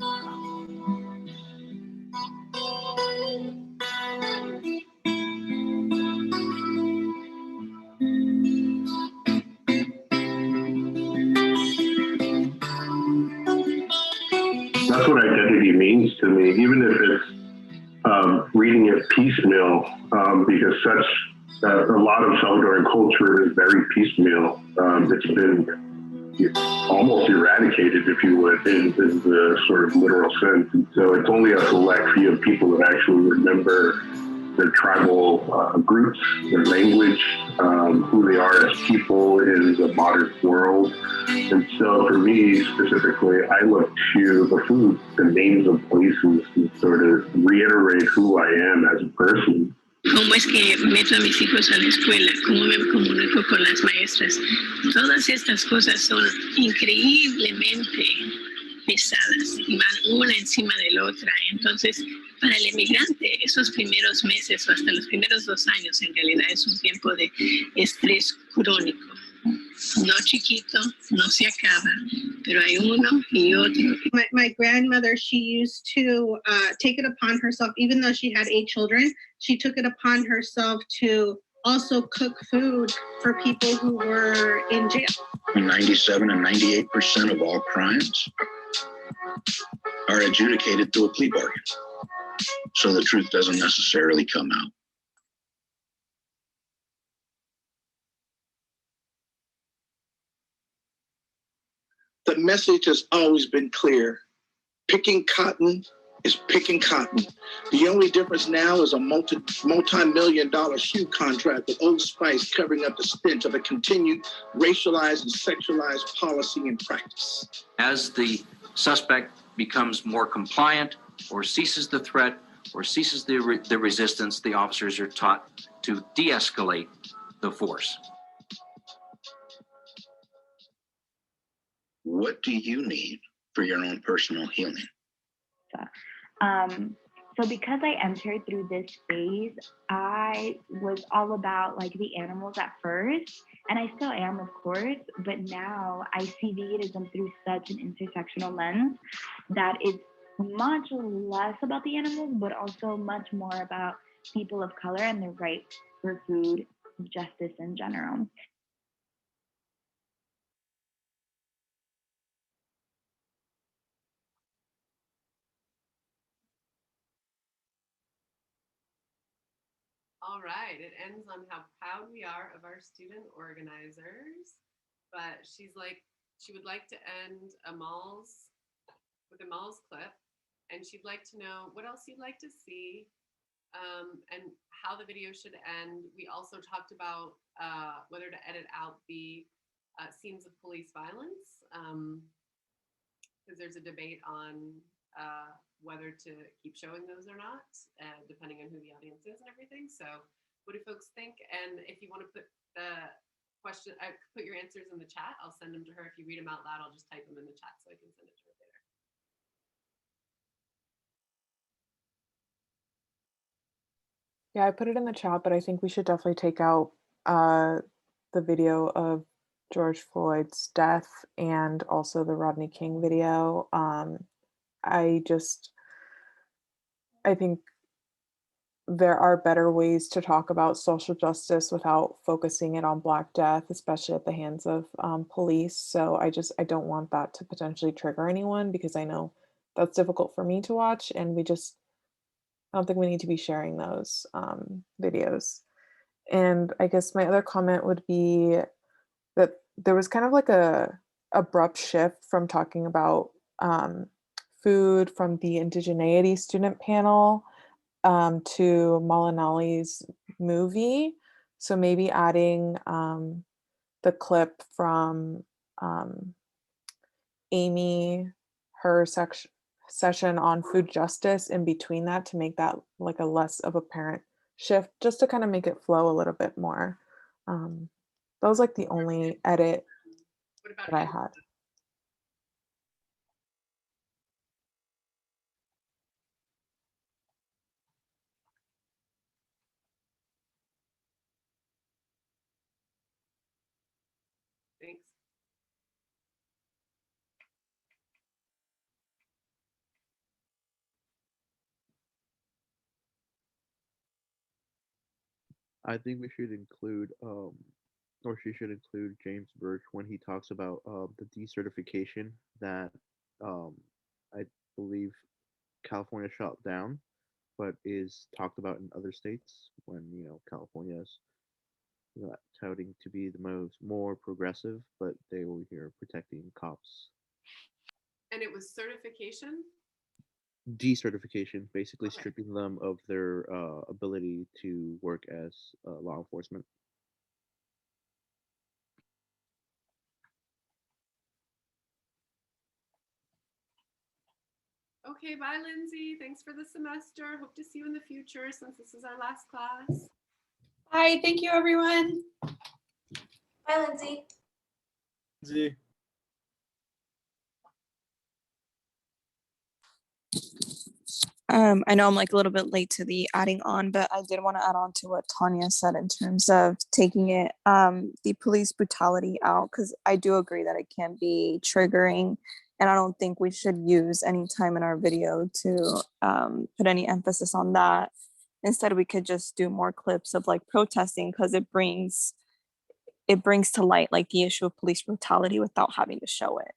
That's what identity means to me, even if it's reading it piecemeal, because a lot of Salvadoran culture is very piecemeal. It's been almost eradicated, if you would, in the sort of literal sense. And so it's only a select few of people that actually remember their tribal groups, their language, who they are as people in the modern world. And so for me specifically, I look to the food, the names of places, to sort of reiterate who I am as a person. ¿Cómo es que meto a mis hijos a la escuela? ¿Cómo me comunico con las maestras? Todas estas cosas son increíblemente pesadas y van una encima de la otra. Entonces, para el emigrante, esos primeros meses o hasta los primeros 2 años en realidad es un tiempo de estrés crónico. No chiquito, no se acaba, pero hay uno y otro. My grandmother, she used to take it upon herself, even though she had 8 children, she took it upon herself to also cook food for people who were in jail. 97 and 98% of all crimes are adjudicated through a plea bargain. So the truth doesn't necessarily come out. The message has always been clear. Picking cotton is picking cotton. The only difference now is a multi-million-dollar shoe contract with Old Spice covering up the stench of a continued racialized and sexualized policy and practice. As the suspect becomes more compliant or ceases the threat or ceases the resistance, the officers are taught to de-escalate the force. What do you need for your own personal healing? So because I entered through this phase, I was all about like the animals at first, and I still am, of course, but now I see veganism through such an intersectional lens that it's much less about the animals, but also much more about people of color and the right for food, justice in general. All right, it ends on how proud we are of our student organizers, but she's like, she would like to end with a Malls clip, and she'd like to know what else you'd like to see, and how the video should end. We also talked about whether to edit out the scenes of police violence, because there's a debate on whether to keep showing those or not, depending on who the audience is and everything. So what do folks think? And if you want to put the question, put your answers in the chat, I'll send them to her. If you read them out loud, I'll just type them in the chat so I can send it to her later. Yeah, I put it in the chat, but I think we should definitely take out the video of George Floyd's death and also the Rodney King video. I think there are better ways to talk about social justice without focusing it on Black death, especially at the hands of police. So I don't want that to potentially trigger anyone, because I know that's difficult for me to watch, and I don't think we need to be sharing those videos. And I guess my other comment would be that there was kind of like a abrupt shift from talking about food from the indigeneity student panel to Malinali's movie. So maybe adding the clip from Amy, her session on food justice in between that, to make that like a less of a apparent shift, just to kind of make it flow a little bit more. That was like the only edit that I had. Thanks. I think we should include, or she should include James Birch when he talks about the decertification that I believe California shut down, but is talked about in other states when, California is touting to be the more progressive, but they were here protecting cops. And it was certification? decertification, basically stripping them of their ability to work as law enforcement. Okay, bye, Lindsay. Thanks for the semester. Hope to see you in the future since this is our last class. Bye. Thank you, everyone. Bye, Lindsay. Lindsay. I know I'm like a little bit late to the adding on, but I did want to add on to what Tanya said in terms of taking it, the police brutality out, because I do agree that it can be triggering, and I don't think we should use any time in our video to put any emphasis on that. Instead, we could just do more clips of like protesting, because it brings to light like the issue of police brutality without having to show it.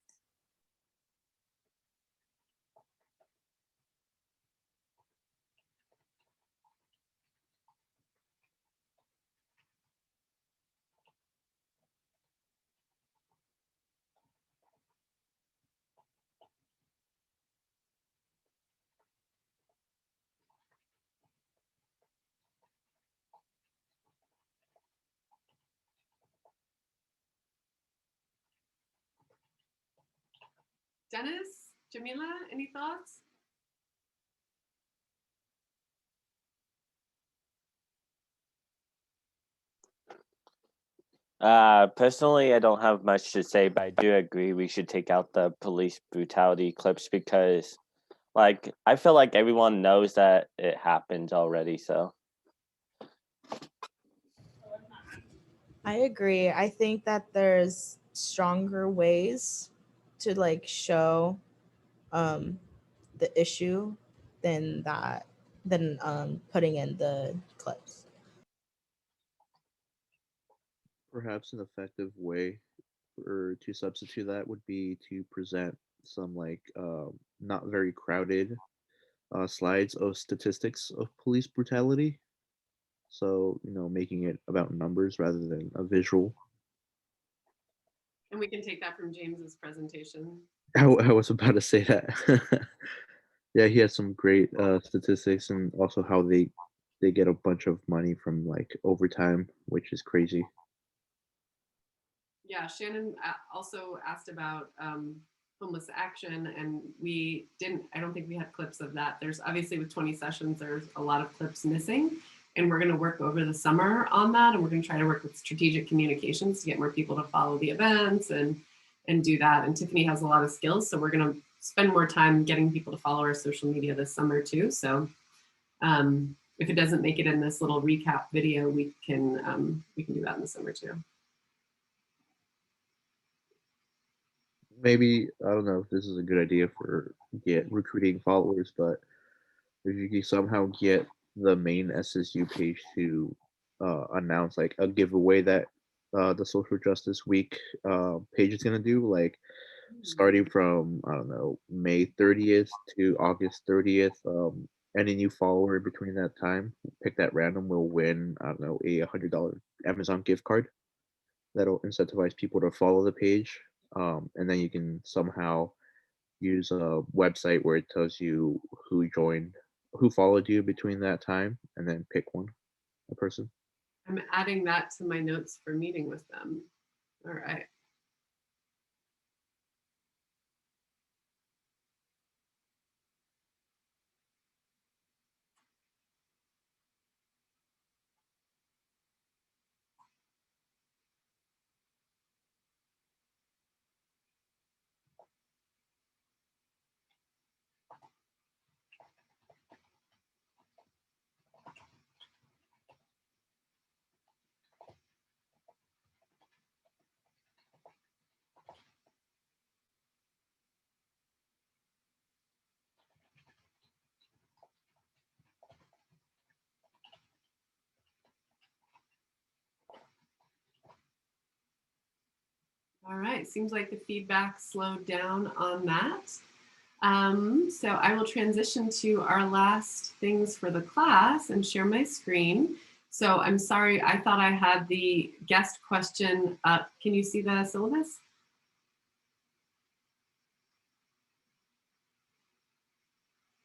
Dennis, Jamila, any thoughts? Personally, I don't have much to say, but I do agree we should take out the police brutality clips because, like, I feel like everyone knows that it happened already, so. I agree. I think that there's stronger ways to like show the issue than putting in the clips. Perhaps an effective way or to substitute that would be to present some like not very crowded slides of statistics of police brutality. So, making it about numbers rather than a visual. And we can take that from James's presentation. I was about to say that. Yeah, he had some great statistics, and also how they get a bunch of money from like overtime, which is crazy. Yeah, Shannon also asked about homeless action, and I don't think we had clips of that. There's obviously with 20 sessions, there's a lot of clips missing, and we're going to work over the summer on that, and we're going to try to work with strategic communications to get more people to follow the events and do that. And Tiffany has a lot of skills, so we're going to spend more time getting people to follow our social media this summer too. So if it doesn't make it in this little recap video, we can do that in the summer too. Maybe, I don't know if this is a good idea for recruiting followers, but if you can somehow get the main SSU page to announce like a giveaway that the Social Justice Week page is gonna do, like starting from, I don't know, May 30th to August 30th. Any new follower between that time, pick that random, will win, I don't know, a $100 Amazon gift card that'll incentivize people to follow the page. And then you can somehow use a website where it tells you who followed you between that time, and then pick a person. I'm adding that to my notes for meeting with them. All right. All right, seems like the feedback slowed down on that. So I will transition to our last things for the class and share my screen. So I'm sorry, I thought I had the guest question up. Can you see the syllabus?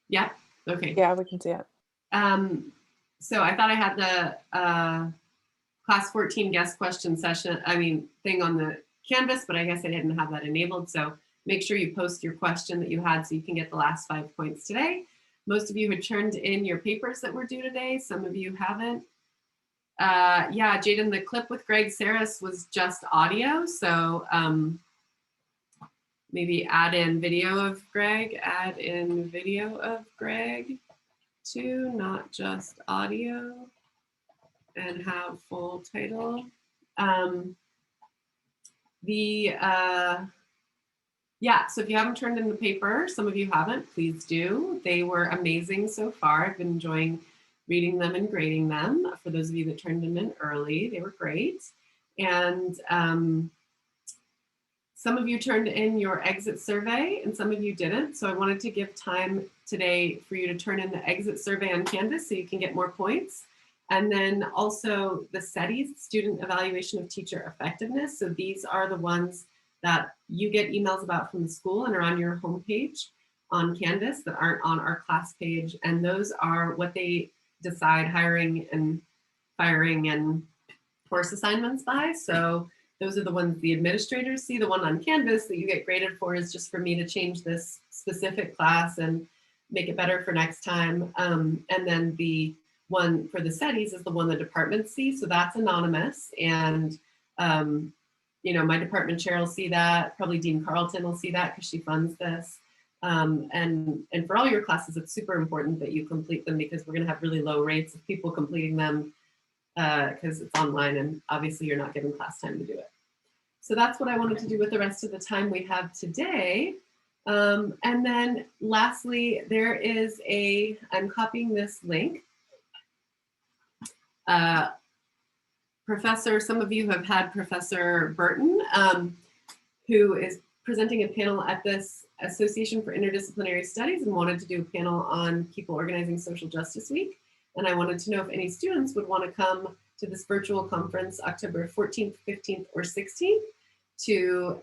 Yeah, okay. Yeah, we can see it. So I thought I had the class 14 guest question thing on the Canvas, but I guess I didn't have that enabled. So make sure you post your question that you had so you can get the last 5 points today. Most of you had turned in your papers that were due today. Some of you haven't. Yeah, Jaden, the clip with Greg Saris was just audio. So maybe add in video of Greg too, not just audio, and have full title. Yeah, so if you haven't turned in the paper, some of you haven't, please do. They were amazing so far. I've been enjoying reading them and grading them. For those of you that turned them in early, they were great. And some of you turned in your exit survey and some of you didn't. So I wanted to give time today for you to turn in the exit survey on Canvas so you can get more points. And then also the SETIs, Student Evaluation of Teacher Effectiveness. So these are the ones that you get emails about from the school and are on your homepage on Canvas that aren't on our class page. And those are what they decide hiring and firing and course assignments by. So those are the ones the administrators see. The one on Canvas that you get graded for is just for me to change this specific class and make it better for next time. And then the one for the SETIs is the one the departments see. So that's anonymous. And you know, my department chair will see that. Probably Dean Carlton will see that because she funds this. And for all your classes, it's super important that you complete them because we're going to have really low rates of people completing them because it's online and obviously you're not given class time to do it. So that's what I wanted to do with the rest of the time we have today. And then lastly, there is I'm copying this link. Some of you have had Professor Burton, who is presenting a panel at this Association for Interdisciplinary Studies and wanted to do a panel on people organizing Social Justice Week. And I wanted to know if any students would want to come to this virtual conference October 14th, 15th, or 16th to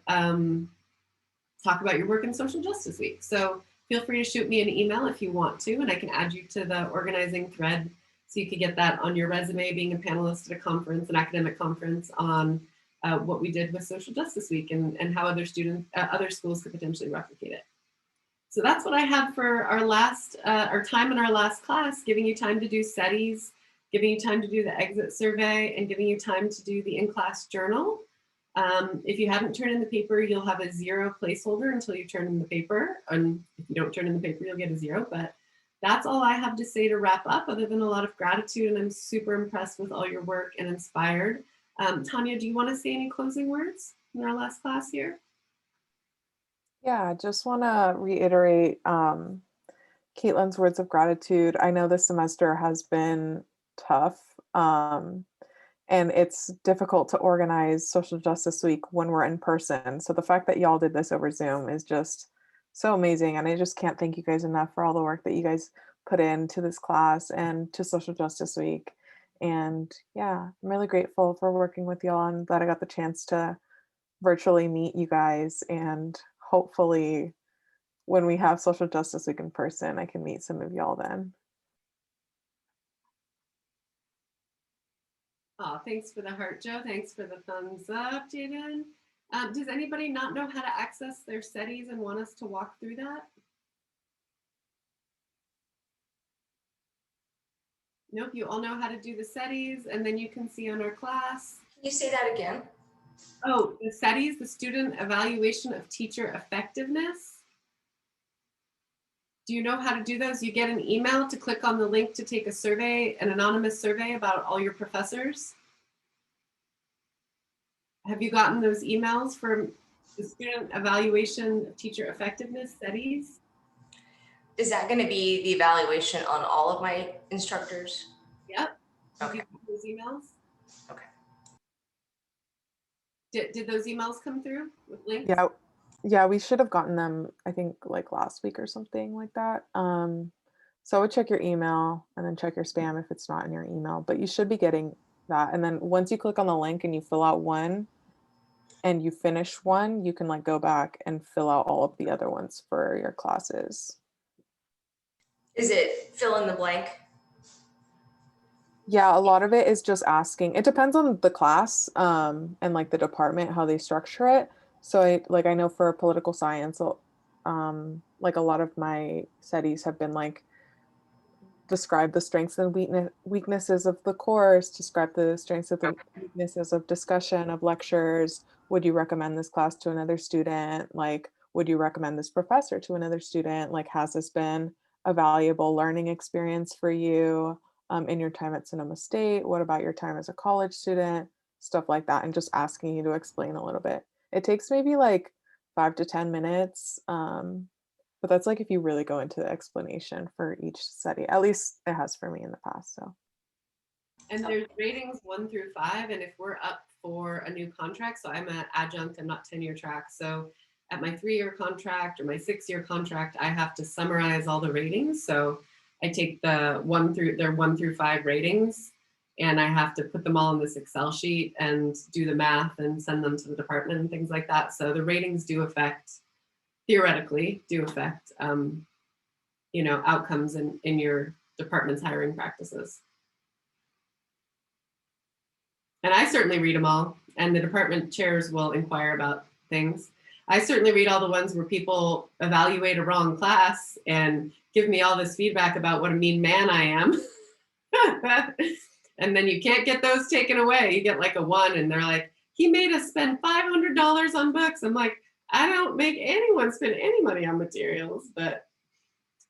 talk about your work in Social Justice Week. So feel free to shoot me an email if you want to, and I can add you to the organizing thread so you could get that on your resume, being a panelist at a conference, an academic conference on what we did with Social Justice Week and how other schools could potentially replicate it. So that's what I have for our time in our last class, giving you time to do SETIs, giving you time to do the exit survey, and giving you time to do the in-class journal. If you haven't turned in the paper, you'll have a 0 placeholder until you turn in the paper. And if you don't turn in the paper, you'll get a 0. But that's all I have to say to wrap up, other than a lot of gratitude. And I'm super impressed with all your work and inspired. Tanya, do you want to say any closing words in our last class here? Yeah, I just want to reiterate Caitlin's words of gratitude. I know this semester has been tough. And it's difficult to organize Social Justice Week when we're in person. So the fact that y'all did this over Zoom is just so amazing. And I just can't thank you guys enough for all the work that you guys put into this class and to Social Justice Week. And yeah, I'm really grateful for working with y'all and that I got the chance to virtually meet you guys. And hopefully when we have Social Justice Week in person, I can meet some of y'all then. Oh, thanks for the heart, Joe. Thanks for the thumbs up, Jaden. Does anybody not know how to access their SETIs and want us to walk through that? Nope, you all know how to do the SETIs, and then you can see on our class. Can you say that again? Oh, the SETIs, the Student Evaluation of Teacher Effectiveness. Do you know how to do those? You get an email to click on the link to take a survey, an anonymous survey about all your professors. Have you gotten those emails from the Student Evaluation of Teacher Effectiveness, SETIs? Is that going to be the evaluation on all of my instructors? Yep. Okay. Did you get those emails? Okay. Did those emails come through with links? Yeah, we should have gotten them, I think, like last week or something like that. So I would check your email and then check your spam if it's not in your email, but you should be getting that. And then once you click on the link and you fill out one and you finish one, you can like go back and fill out all of the other ones for your classes. Is it fill in the blank? Yeah, a lot of it is just asking. It depends on the class and like the department, how they structure it. So I know for political science, like a lot of my studies have been like describe the strengths and weaknesses of the course, describe the strengths of the weaknesses of discussion, of lectures. Would you recommend this class to another student? Like, would you recommend this professor to another student? Like, has this been a valuable learning experience for you in your time at Sonoma State? What about your time as a college student? Stuff like that, and just asking you to explain a little bit. It takes maybe like 5 to 10 minutes. But that's like if you really go into the explanation for each study. At least it has for me in the past. So. And there's ratings 1 through 5, and if we're up for a new contract, so I'm an adjunct, I'm not tenure track. So at my 3-year contract or my 6-year contract, I have to summarize all the ratings. So I take their 1 through 5 ratings, and I have to put them all in this Excel sheet and do the math and send them to the department and things like that. So the ratings theoretically do affect, outcomes in your department's hiring practices. And I certainly read them all, and the department chairs will inquire about things. I certainly read all the ones where people evaluate a wrong class and give me all this feedback about what a mean man I am. And then you can't get those taken away. You get like a 1 and they're like, he made us spend $500 on books. I'm like, I don't make anyone spend any money on materials, but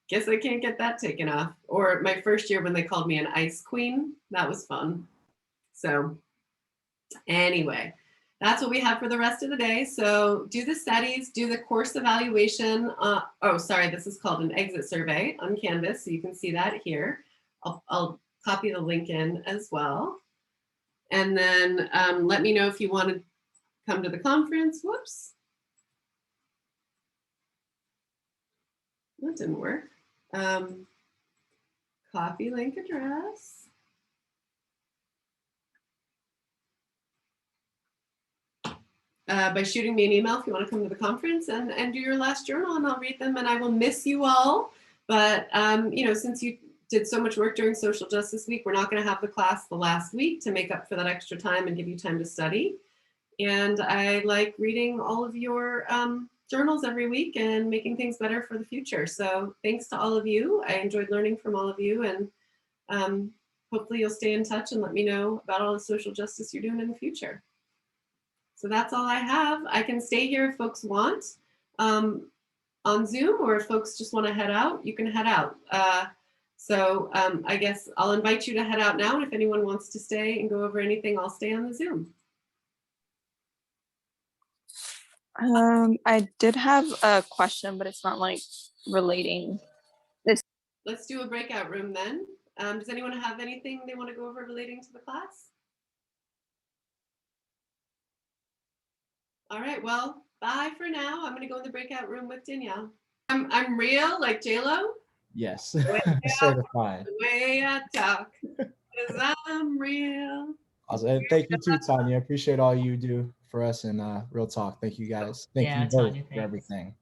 guess I can't get that taken off. Or my first year when they called me an ice queen, that was fun. So anyway, that's what we have for the rest of the day. So do the studies, do the course evaluation. This is called an exit survey on Canvas. So you can see that here. I'll copy the link in as well. And then let me know if you want to come to the conference. Whoops. That didn't work. Copy link address. By shooting me an email if you want to come to the conference and do your last journal, and I'll read them, and I will miss you all. But since you did so much work during Social Justice Week, we're not going to have the class the last week to make up for that extra time and give you time to study. And I like reading all of your journals every week and making things better for the future. So thanks to all of you. I enjoyed learning from all of you, and hopefully you'll stay in touch and let me know about all the social justice you're doing in the future. So that's all I have. I can stay here if folks want on Zoom, or if folks just want to head out, you can head out. I guess I'll invite you to head out now. And if anyone wants to stay and go over anything, I'll stay on the Zoom. I did have a question, but it's not like relating. Let's do a breakout room then. Does anyone have anything they want to go over relating to the class? All right, well, bye for now. I'm going to go in the breakout room with Danielle. I'm real, like J-Lo? Yes, Way certified. The way I talk, because I'm real. Awesome. And thank you too, Tanya. I appreciate all you do for us, and real talk. Thank you guys. Thank you both Tanya, for everything.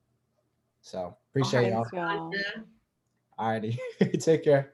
So appreciate y'all. Y'all. Alrighty. Take care.